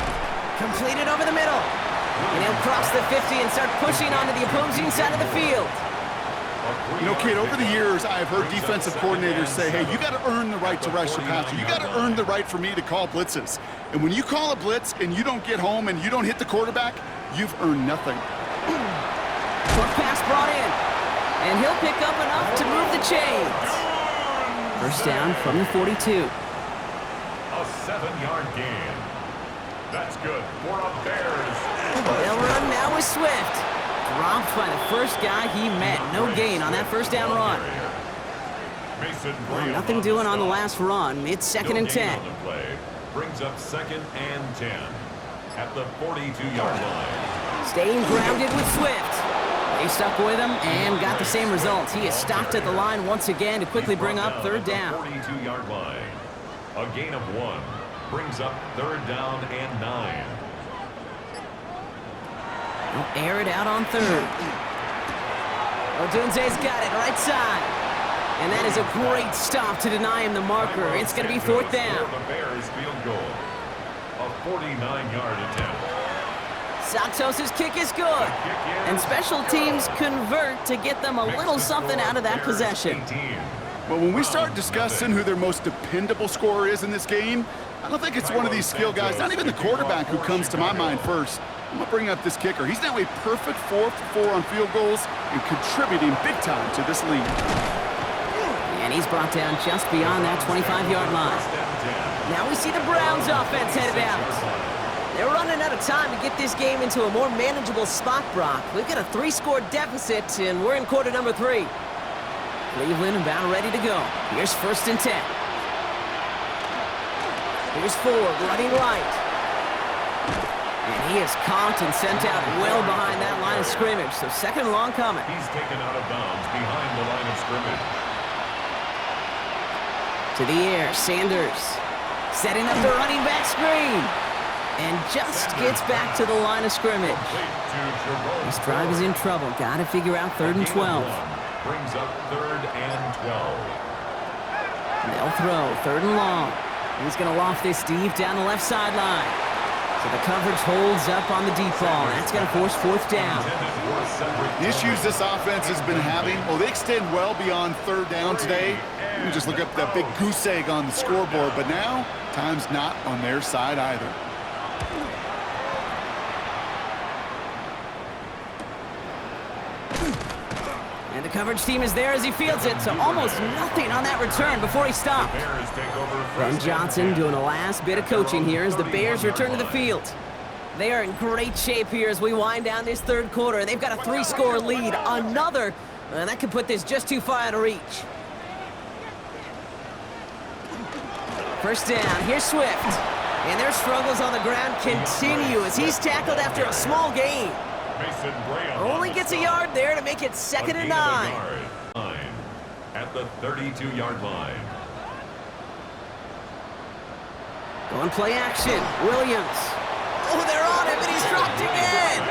A: Completed over the middle. And he'll cross the 50 and start pushing onto the opposing side of the field.
B: You know, Kate, over the years, I've heard defensive coordinators say, hey, you got to earn the right to rush your passer. You got to earn the right for me to call blitzes. And when you call a blitz and you don't get home and you don't hit the quarterback, you've earned nothing.
A: Short pass brought in. And he'll pick up enough to move the chains. First down from the 42.
C: A 7-yard gain. That's good for a Bears.
A: They'll run now with Swift. Dropped by the first guy he met. No gain on that first down run. Well, nothing doing on the last run. It's second and 10.
C: Brings up second and 10 at the 42-yard line.
A: Staying grounded with Swift. They stuck with him and got the same results. He is stopped at the line once again to quickly bring up third down.
C: 42-yard line. A gain of 1 brings up third down and 9.
A: They'll air it out on third. Odunze's got it right side. And that is a great stop to deny him the marker. It's going to be fourth down.
C: The Bears field goal. A 49-yard attempt.
A: Santos' kick is good. And special teams convert to get them a little something out of that possession.
B: Well, when we start discussing who their most dependable scorer is in this game, I don't think it's one of these skill guys, not even the quarterback, who comes to my mind first. I'm going to bring up this kicker. He's now a perfect 4 for 4 on field goals and contributing big time to this lead.
A: And he's brought down just beyond that 25-yard line. Now we see the Browns offense headed out. They're running out of time to get this game into a more manageable spot, Brock. We've got a 3-score deficit, and we're in quarter number 3. Cleveland about ready to go. Here's first and 10. Here's Ford running right. And he is caught and sent out well behind that line of scrimmage. So second and long coming.
C: He's taken out of bounds behind the line of scrimmage.
A: To the air, Sanders setting up the running back screen. And just gets back to the line of scrimmage. This drive is in trouble. Got to figure out third and 12.
C: Brings up third and 12.
A: They'll throw third and long. He's going to loft this deep down the left sideline. So the coverage holds up on the deep ball. That's going to force fourth down.
B: The issues this offense has been having, well, they extend well beyond third down today. You can just look up that big goose egg on the scoreboard, but now time's not on their side either.
A: And the coverage team is there as he fields it, so almost nothing on that return before he stopped. Ben Johnson doing a last bit of coaching here as the Bears return to the field. They are in great shape here as we wind down this third quarter. They've got a 3-score lead. Another, that could put this just too far out of reach. First down, here's Swift. And their struggles on the ground continue as he's tackled after a small gain. Only gets a yard there to make it 2nd and 9.
C: At the 32-yard line.
A: Going play action, Williams. Oh, they're on him, and he's dropped again.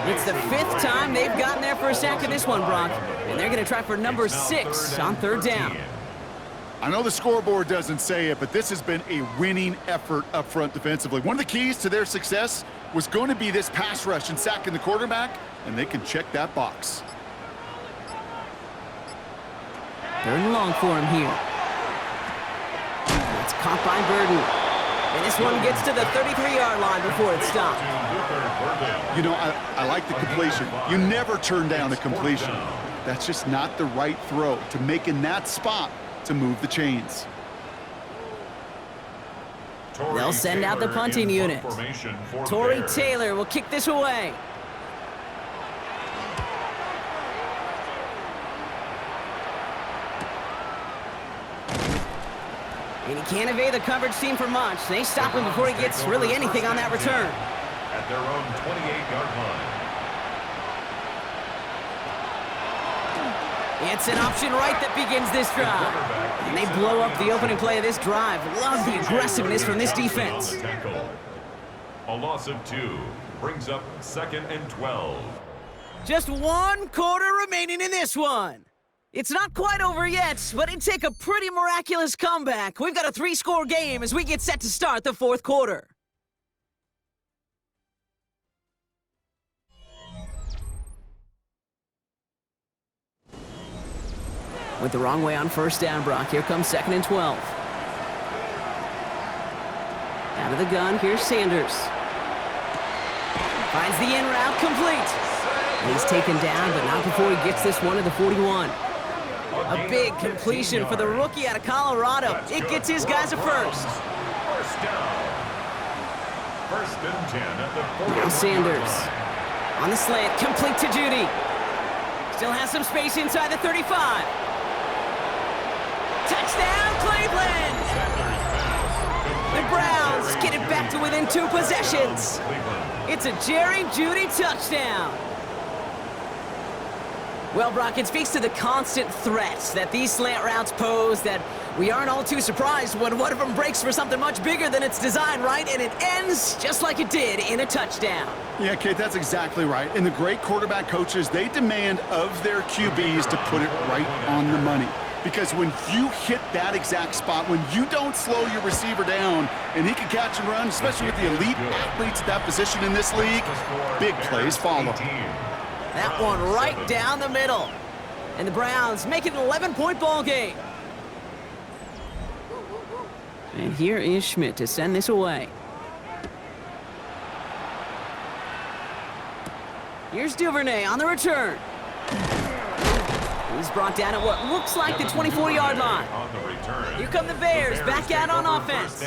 A: It's the 5th time they've gotten there for a sack in this one, Brock. And they're going to try for number 6 on 3rd down.
B: I know the scoreboard doesn't say it, but this has been a winning effort up front defensively. One of the keys to their success was going to be this pass rush and sacking the quarterback, and they can check that box.
A: 3rd and long for him here. It's caught by Burden. And this one gets to the 33-yard line before it's stopped.
B: You know, I like the completion. You never turn down a completion. That's just not the right throw to make in that spot to move the chains.
A: They'll send out the punting unit. Torrey Taylor will kick this away. And he can't evade the coverage team for much. They stop him before he gets really anything on that return.
C: At their own 28-yard line.
A: It's an option right that begins this drive. And they blow up the opening play of this drive. Love the aggressiveness from this defense.
C: A loss of 2 brings up 2nd and 12.
A: Just 1 quarter remaining in this one. It's not quite over yet, but it'd take a pretty miraculous comeback. We've got a 3-score game as we get set to start the 4th quarter. Went the wrong way on 1st down, Brock. Here comes 2nd and 12. Out of the gun, here's Sanders. Finds the in route complete. And he's taken down, but not before he gets this one to the 41. A big completion for the rookie out of Colorado. It gets his guys a first.
C: First down. 1st and 10 at the 40.
A: Now Sanders. On the slant, complete to Judy. Still has some space inside the 35. Touchdown, Cleveland! The Browns get it back to within 2 possessions. It's a Jerry Judy touchdown. Well, Brock, it speaks to the constant threats that these slant routes pose, that we aren't all too surprised when one of them breaks for something much bigger than its design, right? And it ends just like it did in a touchdown.
B: Yeah, Kate, that's exactly right. And the great quarterback coaches, they demand of their QBs to put it right on the money. Because when you hit that exact spot, when you don't slow your receiver down and he can catch and run, especially with the elite athletes at that position in this league, big plays follow.
A: That one right down the middle. And the Browns make it an 11-point ball game. And here is Schmidt to send this away. Here's Duvernay on the return. He's brought down at what looks like the 24-yard line. Here come the Bears back out on offense.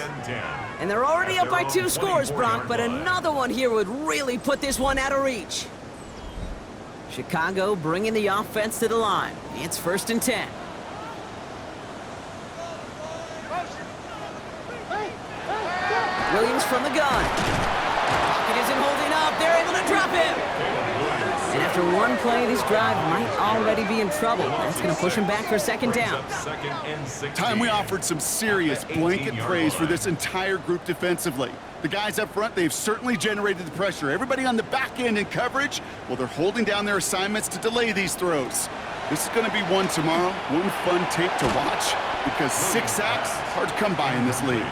A: And they're already up by 2 scores, Brock, but another one here would really put this one out of reach. Chicago bringing the offense to the line. It's 1st and 10. Williams from the gun. Pocket isn't holding up. They're able to drop him. And after one play, this drive might already be in trouble. That's going to push him back for 2nd down.
B: Time we offered some serious blanket praise for this entire group defensively. The guys up front, they've certainly generated the pressure. Everybody on the back end in coverage, well, they're holding down their assignments to delay these throws. This is going to be one tomorrow, one fun tape to watch, because 6 sacks, hard to come by in this league.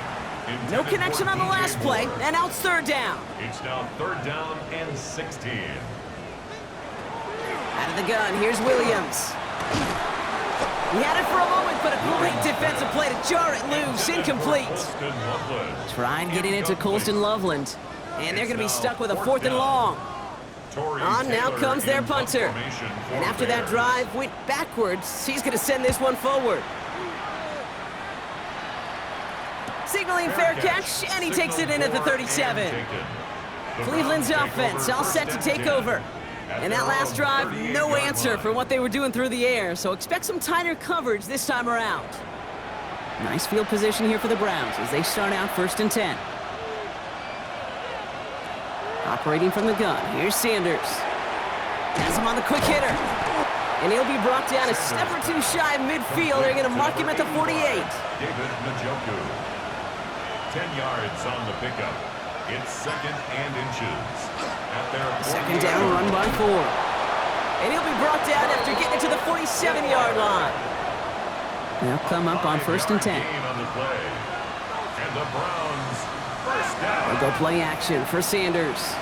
A: No connection on the last play, and now it's 3rd down.
C: It's now 3rd down and 16.
A: Out of the gun, here's Williams. He had it for a moment, but a great defensive play to jar it loose, incomplete. Try and get it into Colston Loveland. And they're going to be stuck with a 4th and long. On now comes their punter. And after that drive went backwards, he's going to send this one forward. Signaling fair catch, and he takes it in at the 37. Cleveland's offense all set to take over. And that last drive, no answer for what they were doing through the air, so expect some tighter coverage this time around. Nice field position here for the Browns as they start out 1st and 10. Operating from the gun, here's Sanders. Has him on the quick hitter. And he'll be brought down a step or two shy of midfield. They're going to mark him at the 48.
C: David Njoku. 10 yards on the pickup. It's 2nd and inches. At their
A: 2nd down, run by 4. And he'll be brought down after getting it to the 47-yard line. They'll come up on 1st and 10.
C: On the play. And the Browns, 1st down.
A: They'll go play action for Sanders.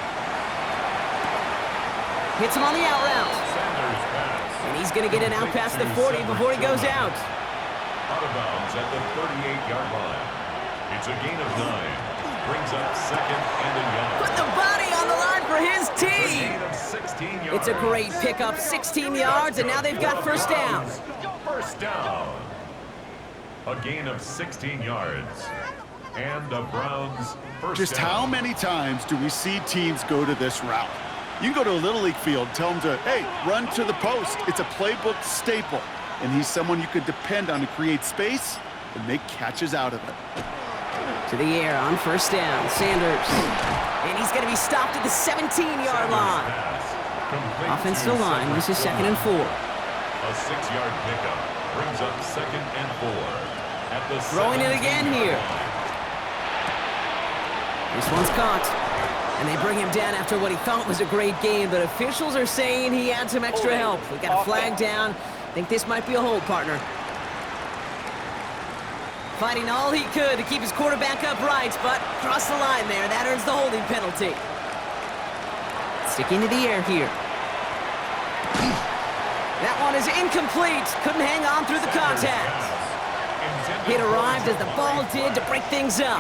A: Hits him on the out route.
C: Sanders pass.
A: And he's going to get it out past the 40 before he goes out.
C: Out of bounds at the 38-yard line. It's a gain of 9. Brings up 2nd and a yard.
A: Put the body on the line for his
C: A
A: team.
C: gain of 16 yards.
A: It's a great pickup, 16 yards, and now they've got 1st down.
C: 1st down. A gain of 16 yards. And the Browns 1st
B: Just
C: down.
B: how many times do we see teams go to this route? You can go to a Little League field, tell them to, hey, run to the post. It's a playbook staple. And he's someone you could depend on to create space and make catches out of it.
A: To the air on 1st down, Sanders. And he's going to be stopped at the 17-yard line.
C: Complete
A: Offensive
C: to
A: line, this is 2nd and 4.
C: A 6-yard pickup brings up 2nd and 4. At the
A: Throwing it again here. This one's caught. And they bring him down after what he thought was a great game, but officials are saying he had some extra help. We got a flag down. Think this might be a hold, partner. Fighting all he could to keep his quarterback upright, but crossed the line there. That earns the holding penalty. Sticking to the air here. That one is incomplete. Couldn't hang on through the contact. It arrived as the ball did to break things up.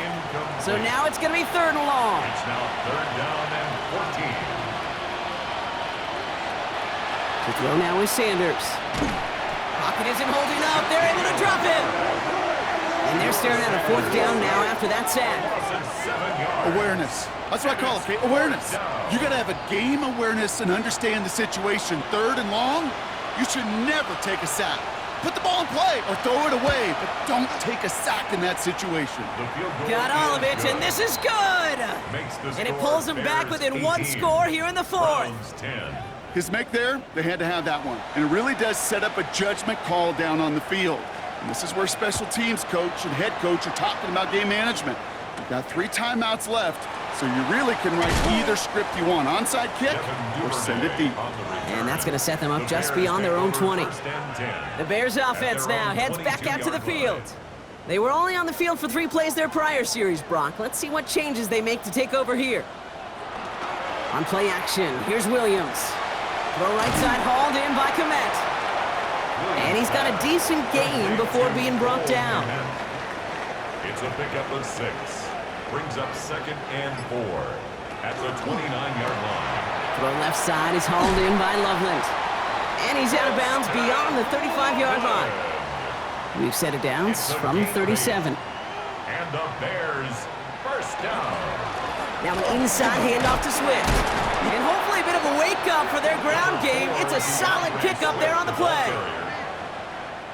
A: So now it's going to be 3rd and long.
C: It's now 3rd down and 14.
A: To throw now is Sanders. Pocket isn't holding up. They're able to drop him. And they're staring at a 4th down now after that sack.
B: Awareness. That's what I call it, okay? Awareness. You got to have a game awareness and understand the situation. 3rd and long, you should never take a sack. Put the ball in play or throw it away, but don't take a sack in that situation.
A: Got all of it, and this is good. And it pulls them back within 1 score here in the 4th.
B: His make there, they had to have that one. And it really does set up a judgment call down on the field. And this is where special teams coach and head coach are talking about game management. You've got 3 timeouts left, so you really can write either script you want. Onside kick or send it deep.
A: And that's going to set them up just beyond their own 20. The Bears offense now heads back out to the field. They were only on the field for 3 plays their prior series, Brock. Let's see what changes they make to take over here. On play action, here's Williams. Throw right side hauled in by Komet. And he's got a decent gain before being brought down.
C: It's a pickup of 6. Brings up 2nd and 4 at the 29-yard line.
A: Throw left side is hauled in by Loveland. And he's out of bounds beyond the 35-yard line. We've set it down from 37.
C: And the Bears 1st down.
A: Now an inside handoff to Swift. And hopefully a bit of a wake-up for their ground game. It's a solid pickup there on the play.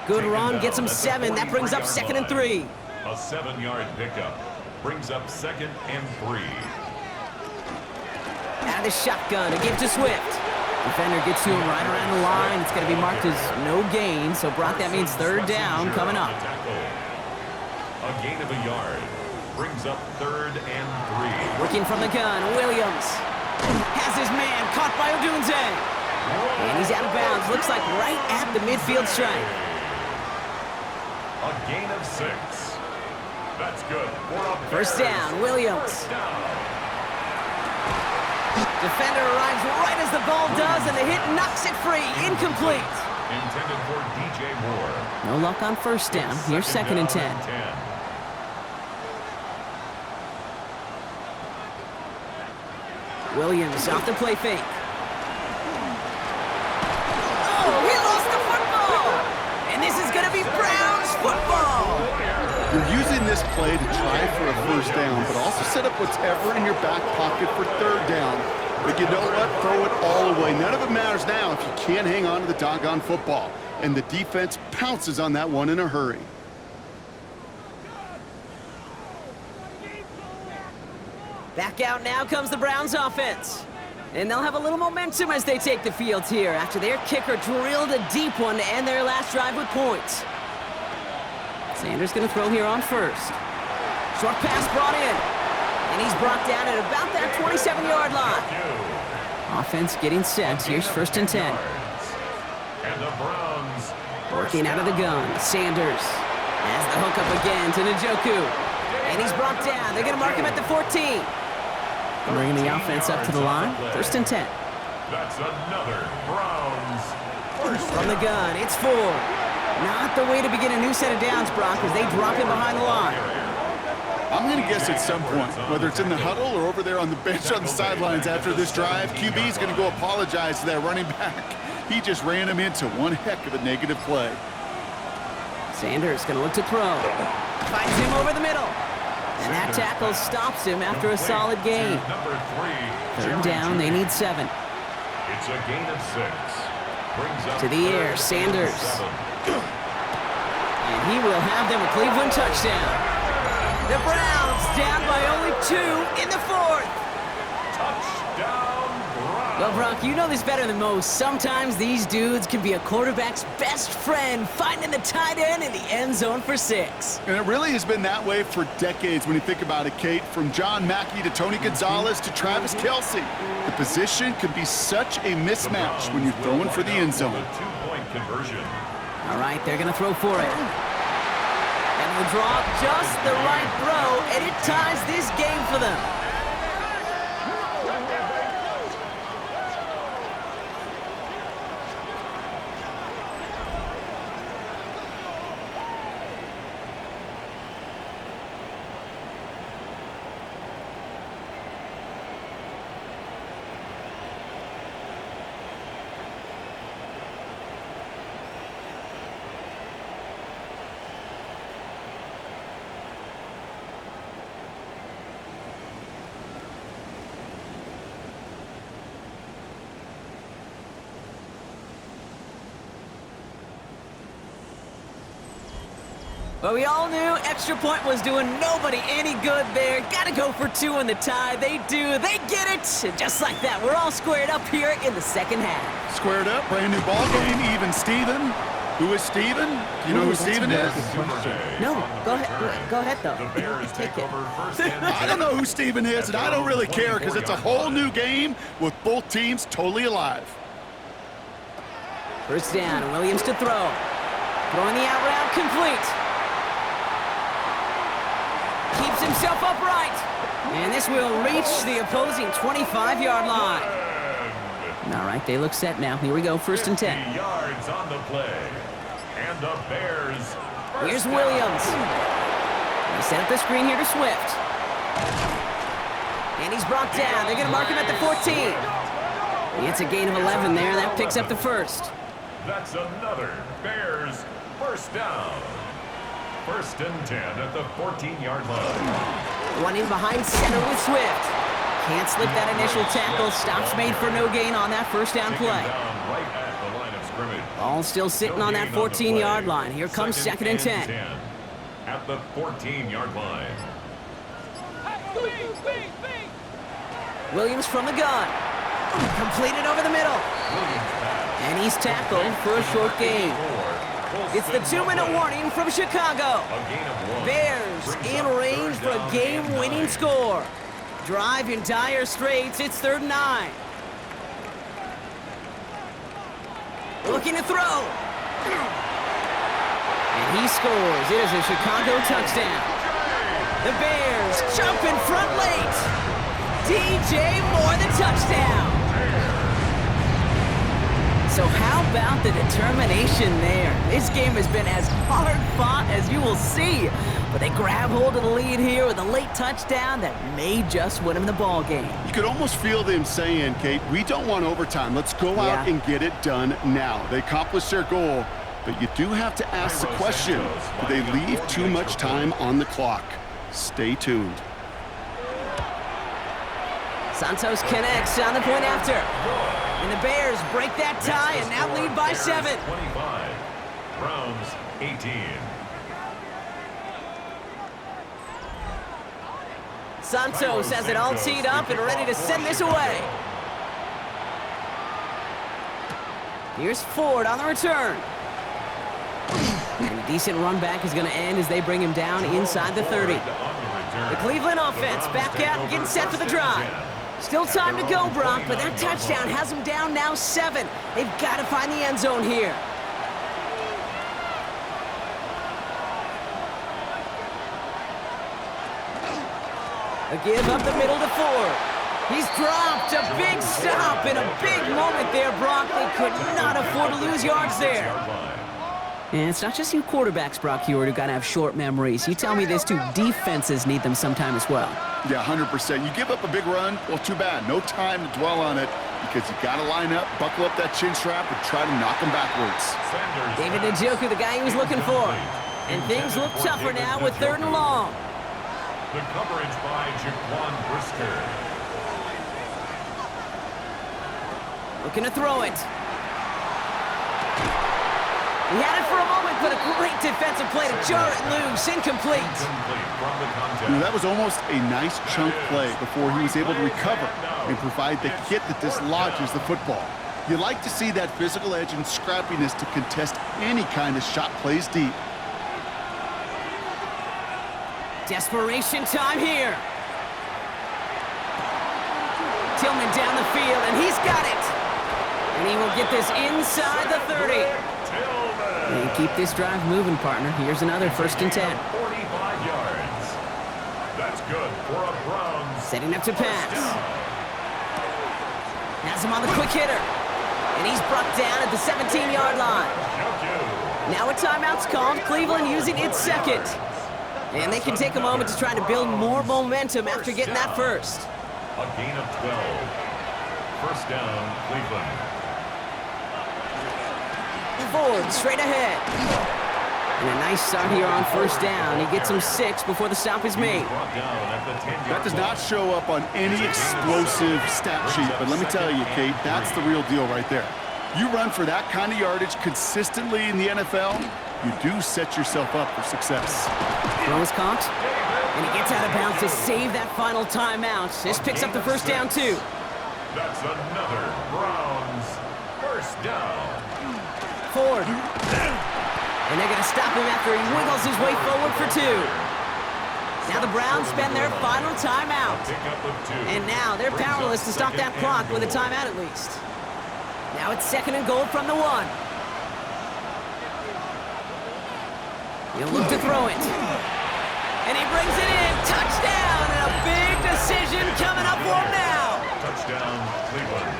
A: Good run, gets him 7. That brings up 2nd and 3.
C: A 7-yard pickup brings up 2nd and 3.
A: Out of the shotgun, a give to Swift. Defender gets to him right around the line. It's going to be marked as no gain, so Brock, that means 3rd down coming up.
C: A gain of a yard brings up 3rd and 3.
A: Working from the gun, Williams. Has his man caught by Odunze. And he's out of bounds, looks like right at the midfield stripe.
C: A gain of 6. That's good for a
A: 1st down, Williams.
C: 1st down.
A: Defender arrives right as the ball does, and the hit knocks it free. Incomplete.
C: Intended for DJ Moore.
A: No luck on 1st down. Here's 2nd and 10. Williams off the play fake. Oh, he lost the football! And this is going to be Browns football!
B: You're using this play to try for a 1st down, but also set up whatever in your back pocket for 3rd down. But you know what? Throw it all away. None of it matters now if you can't hang on to the doggone football. And the defense pounces on that one in a hurry.
A: Back out now comes the Browns offense. And they'll have a little momentum as they take the field here after their kicker drilled a deep one to end their last drive with points. Sanders gonna throw here on first. Short pass brought in. And he's brought down at about that 27-yard line. Offense getting set. Here's 1st and 10.
C: And the Browns
A: Working out of the gun. Sanders has the hook up again to Njoku. And he's brought down. They're going to mark him at the 14. Bringing the offense up to the line. 1st and 10.
C: That's another Browns first
A: From the gun, it's 4. Not the way to begin a new set of downs, Brock, as they drop him behind the line.
B: I'm going to guess at some point, whether it's in the huddle or over there on the bench on the sidelines after this drive, QB is going to go apologize to that running back. He just ran him into one heck of a negative play.
A: Sanders going to look to throw. Finds him over the middle. And that tackle stops him after a solid gain.
C: Number 3.
A: 3rd down, they need 7.
C: It's a gain of 6. Brings up
A: To the air,
C: 3rd and
A: Sanders.
C: 7.
A: And he will have them a Cleveland touchdown. The Browns down by only 2 in the 4th.
C: Touchdown, Browns.
A: Well, Brock, you know this better than most. Sometimes these dudes can be a quarterback's best friend, finding the tight end in the end zone for 6.
B: And it really has been that way for decades when you think about it, Kate. From John Mackey to Tony Gonzalez to Travis Kelce. The position can be such a mismatch when you're throwing for the end zone.
C: 2-point conversion.
A: All right, they're going to throw for it. And will draw just the right throw, and it ties this game for them. But we all knew extra point was doing nobody any good there. Got to go for 2 in the tie. They do. They get it. And just like that, we're all squared up here in the 2nd half.
B: Squared up, brand new ball game, even Steven. Who is Steven? Do you know who Steven is?
A: No, go ahead. Go ahead, though.
C: The Bears take over 1st and 10.
B: I don't know who Steven is, and I don't really care because it's a whole new game with both teams totally alive.
A: 1st down, and Williams to throw. Throwing the out route complete. Keeps himself upright. And this will reach the opposing 25-yard line. All right, they look set now. Here we go, 1st and 10.
C: 50 yards on the play. And the Bears.
A: Here's Williams. They set up the screen here to Swift. And he's brought down. They're going to mark him at the 14. It's a gain of 11 there. That picks up the 1st.
C: That's another Bears 1st down. 1st and 10 at the 14-yard line.
A: One in behind center with Swift. Can't slip that initial tackle. Stops made for no gain on that 1st down play.
C: Down right at the line of scrimmage.
A: All still sitting on that 14-yard line. Here comes 2nd and 10.
C: At the 14-yard line.
A: Williams from the gun. Completed over the middle. And he's tackled for a short gain. It's the 2-minute warning from Chicago. Bears in range for a game-winning score. Drive in dire straits. It's 3rd and 9. Looking to throw. And he scores. It is a Chicago touchdown. The Bears jump in front late. DJ Moore, the touchdown. So how about the determination there? This game has been as hard fought as you will see. But they grab hold of the lead here with a late touchdown that may just win them the ball game.
B: You could almost feel them saying, Kate, we don't want overtime. Let's go out and get it done now. They accomplished their goal, but you do have to ask the question, do they leave too much time on the clock? Stay tuned.
A: Santos connects on the point after. And the Bears break that tie and now lead by 7.
C: 25. Browns 18.
A: Santos has it all teed up and ready to send this away. Here's Ford on the return. And a decent run back is going to end as they bring him down inside the 30. The Cleveland offense back out and getting set for the drive. Still time to go, Brock, but that touchdown has them down now 7. They've got to find the end zone here. A give up the middle to Ford. He's dropped a big stop in a big moment there, Brock. They could not afford to lose yards there. And it's not just you quarterbacks, Brock Heward, who got to have short memories. You tell me this too, defenses need them sometime as well.
B: Yeah, 100%. You give up a big run, well, too bad. No time to dwell on it because you got to line up, buckle up that chin strap, and try to knock them backwards.
A: David Njoku, the guy he was looking for. And things look tougher now with 3rd and long.
C: The coverage by Jaquan Brisker.
A: Looking to throw it. He had it for a moment, but a great defensive play to jar it loose. Incomplete.
B: That was almost a nice chunk play before he was able to recover and provide the hit that dislodges the football. You like to see that physical edge and scrappiness to contest any kind of shot plays deep.
A: Desperation time here. Tillman down the field, and he's got it. And he will get this inside the 30. And keep this drive moving, partner. Here's another 1st and 10.
C: 45 yards. That's good for a Browns.
A: Setting up to pass. Has him on the quick hitter. And he's brought down at the 17-yard line. Now a timeout's called. Cleveland using its 2nd. And they can take a moment to try to build more momentum after getting that first.
C: A gain of 12. 1st down, Cleveland.
A: Ford straight ahead. And a nice start here on 1st down. He gets him 6 before the stop is made.
B: That does not show up on any explosive stat sheet, but let me tell you, Kate, that's the real deal right there. You run for that kind of yardage consistently in the NFL, you do set yourself up for success.
A: Throw is caught, and he gets out of bounds to save that final timeout. This picks up the 1st down, too.
C: That's another Browns 1st down.
A: Ford. And they're going to stop him after he wiggles his way forward for 2. Now the Browns spend their final timeout. And now they're powerless to stop that clock with a timeout at least. Now it's 2nd and goal from the 1. He'll look to throw it. And he brings it in. Touchdown! And a big decision coming up for him now.
C: Touchdown, Cleveland.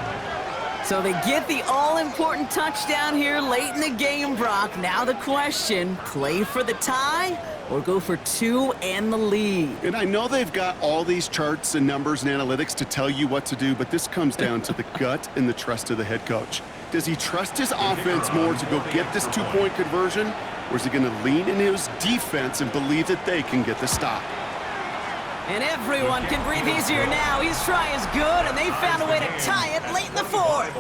A: So they get the all-important touchdown here late in the game, Brock. Now the question, play for the tie or go for 2 and the lead?
B: And I know they've got all these charts and numbers and analytics to tell you what to do, but this comes down to the gut and the trust of the head coach. Does he trust his offense more to go get this 2-point conversion, or is he going to lean in his defense and believe that they can get the stop?
A: And everyone can breathe easier now. His try is good, and they found a way to tie it late in the 4th.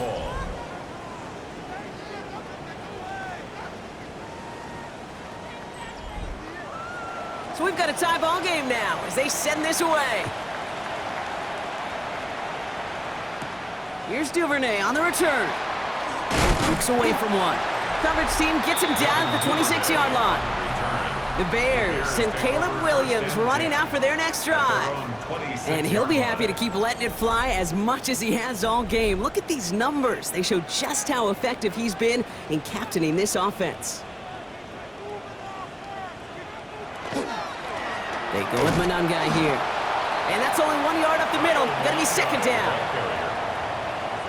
A: So we've got a tie ball game now as they send this away. Here's Duvernay on the return. Looks away from one. Coverage team gets him down at the 26-yard line. The Bears and Caleb Williams running out for their next drive. And he'll be happy to keep letting it fly as much as he has all game. Look at these numbers. They show just how effective he's been in captaining this offense. They go with Manungai here. And that's only 1 yard up the middle. Gonna be 2nd down.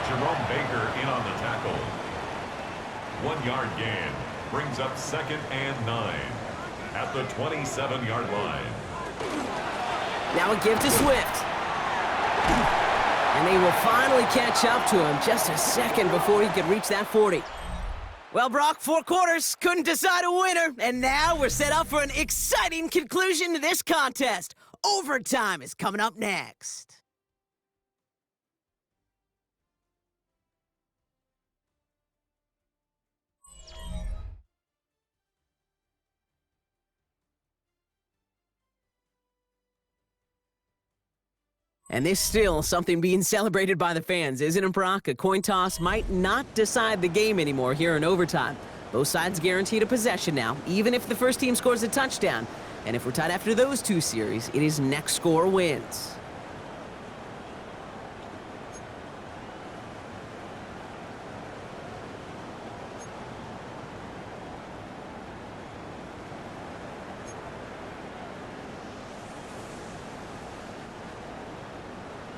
C: Jerome Baker in on the tackle. 1 yard gain. Brings up 2nd and 9. At the 27-yard line.
A: Now a give to Swift. And they will finally catch up to him just a second before he could reach that 40. Well, Brock, 4 quarters couldn't decide a winner, and now we're set up for an exciting conclusion to this contest. Overtime is coming up next. And there's still something being celebrated by the fans, isn't it, Brock? A coin toss might not decide the game anymore here in overtime. Both sides guaranteed a possession now, even if the first team scores a touchdown. And if we're tied after those two series, it is next score wins.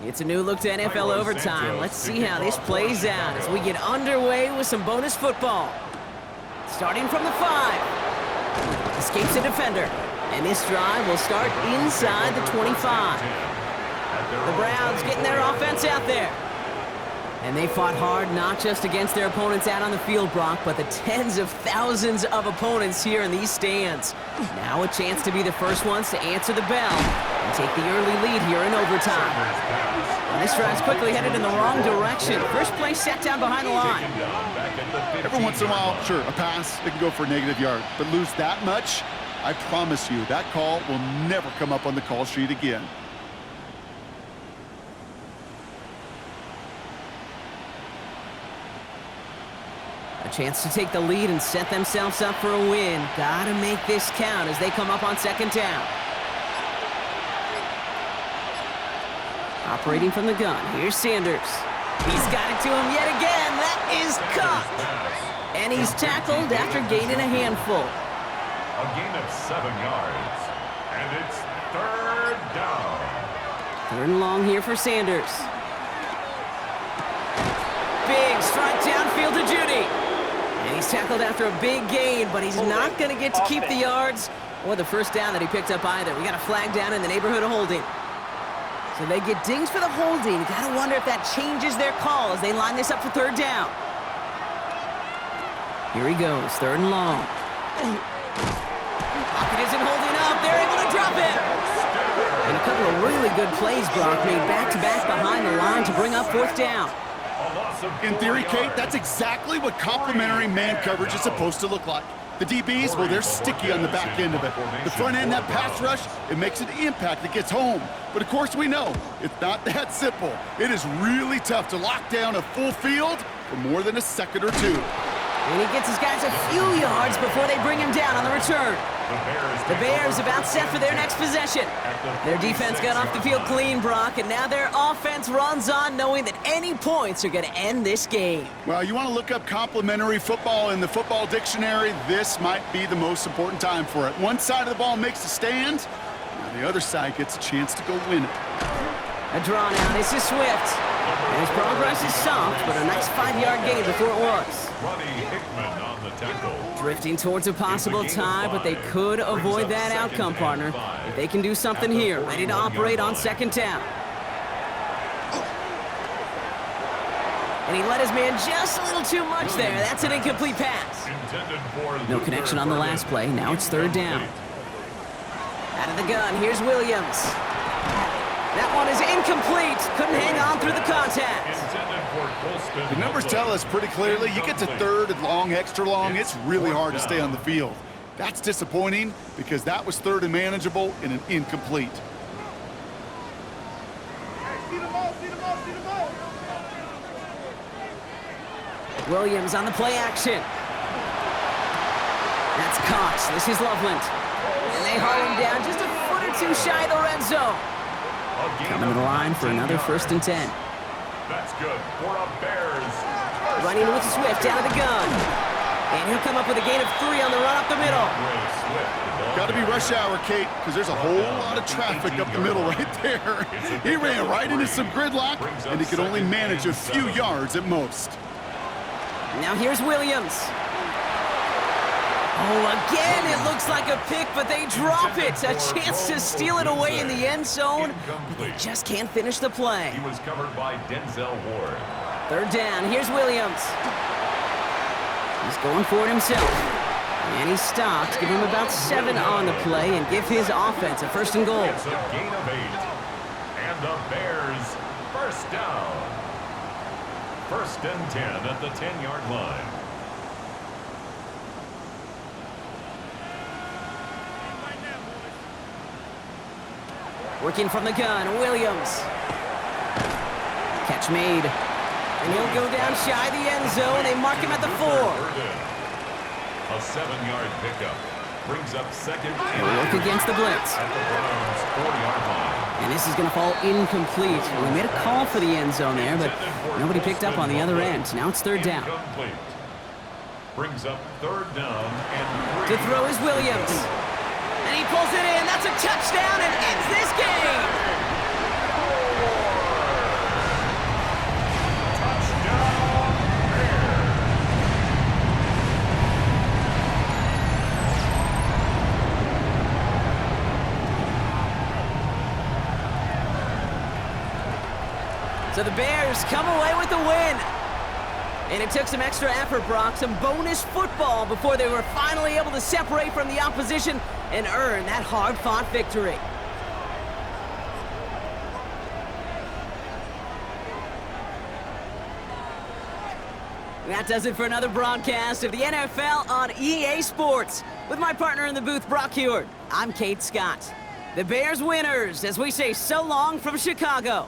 A: It's a new look to NFL overtime. Let's see how this plays out as we get underway with some bonus football. Starting from the 5. Escapes a defender. And this drive will start inside the 25. The Browns getting their offense out there. And they fought hard not just against their opponents out on the field, Brock, but the tens of thousands of opponents here in these stands. Now a chance to be the first ones to answer the bell and take the early lead here in overtime. And this drive's quickly headed in the wrong direction. First play set down behind the line.
B: Every once in a while, sure, a pass, it can go for a negative yard. But lose that much, I promise you, that call will never come up on the call sheet again.
A: A chance to take the lead and set themselves up for a win. Gotta make this count as they come up on second down. Operating from the gun, here's Sanders. He's got it to him yet again. That is caught. And he's tackled after gaining a handful.
C: A gain of 7 yards. And it's 3rd down.
A: 3rd and long here for Sanders. Big strike downfield to Judy. And he's tackled after a big gain, but he's not going to get to keep the yards or the first down that he picked up either. We got a flag down in the neighborhood of holding. So they get dinged for the holding. You got to wonder if that changes their call as they line this up for 3rd down. Here he goes, 3rd and long. Pocket isn't holding up. They're able to drop it. And a couple of really good plays, Brock, made back-to-back behind the line to bring up 4th down.
B: In theory, Kate, that's exactly what complementary man coverage is supposed to look like. The DBs, well, they're sticky on the back end of it. The front end, that pass rush, it makes an impact that gets home. But of course we know, it's not that simple. It is really tough to lock down a full field for more than a second or two.
A: And he gets his guys a few yards before they bring him down on the return. The Bears about set for their next possession. Their defense got off the field clean, Brock, and now their offense runs on knowing that any points are going to end this game.
B: Well, you want to look up complementary football in the football dictionary, this might be the most important time for it. One side of the ball makes a stand, now the other side gets a chance to go win it.
A: A draw now, this is Swift. And his progress is soft, but a nice 5-yard gain before it was.
C: On the tackle.
A: Drifting towards a possible tie, but they could avoid that outcome, partner. If they can do something here, ready to operate on 2nd down. And he let his man just a little too much there. That's an incomplete pass. No connection on the last play. Now it's 3rd down. Out of the gun, here's Williams. That one is incomplete. Couldn't hang on through the contact.
B: The numbers tell us pretty clearly, you get to 3rd and long, extra long, it's really hard to stay on the field. That's disappointing because that was 3rd and manageable and an incomplete.
A: Williams on the play action. That's Cox. This is Loveland. And they haul him down just a foot or two shy of the red zone. Coming to the line for another 1st and 10.
C: That's good for a Bears.
A: Running with Swift out of the gun. And he'll come up with a gain of 3 on the run up the middle.
B: Got to be rush hour, Kate, because there's a whole lot of traffic up the middle right there. He ran right into some gridlock, and he could only manage a few yards at most.
A: Now here's Williams. Oh, again, it looks like a pick, but they drop it. A chance to steal it away in the end zone, but they just can't finish the play.
C: He was covered by Denzel Ward.
A: 3rd down, here's Williams. He's going for it himself. And he stops, give him about 7 on the play, and give his offense a 1st and goal.
C: It's a gain of 8. And the Bears, 1st down. 1st and 10 at the 10-yard line.
A: Working from the gun, Williams. Catch made. And he'll go down shy the end zone. They mark him at the 4.
C: A 7-yard pickup brings up second and
A: Look against the blitz.
C: at the Browns' 4-yard line.
A: And this is going to fall incomplete. We made a call for the end zone there, but nobody picked up on the other end. Now it's 3rd down.
C: Incomplete. Brings up 3rd down and 3.
A: To throw is Williams. And he pulls it in. That's a touchdown and ends this game.
C: Touchdown, Bears.
A: So the Bears come away with the win. And it took some extra effort, Brock, some bonus football before they were finally able to separate from the opposition and earn that hard-fought victory. That does it for another broadcast of the NFL on EA Sports. With my partner in the booth, Brock Heward, I'm Kate Scott. The Bears winners as we say so long from Chicago.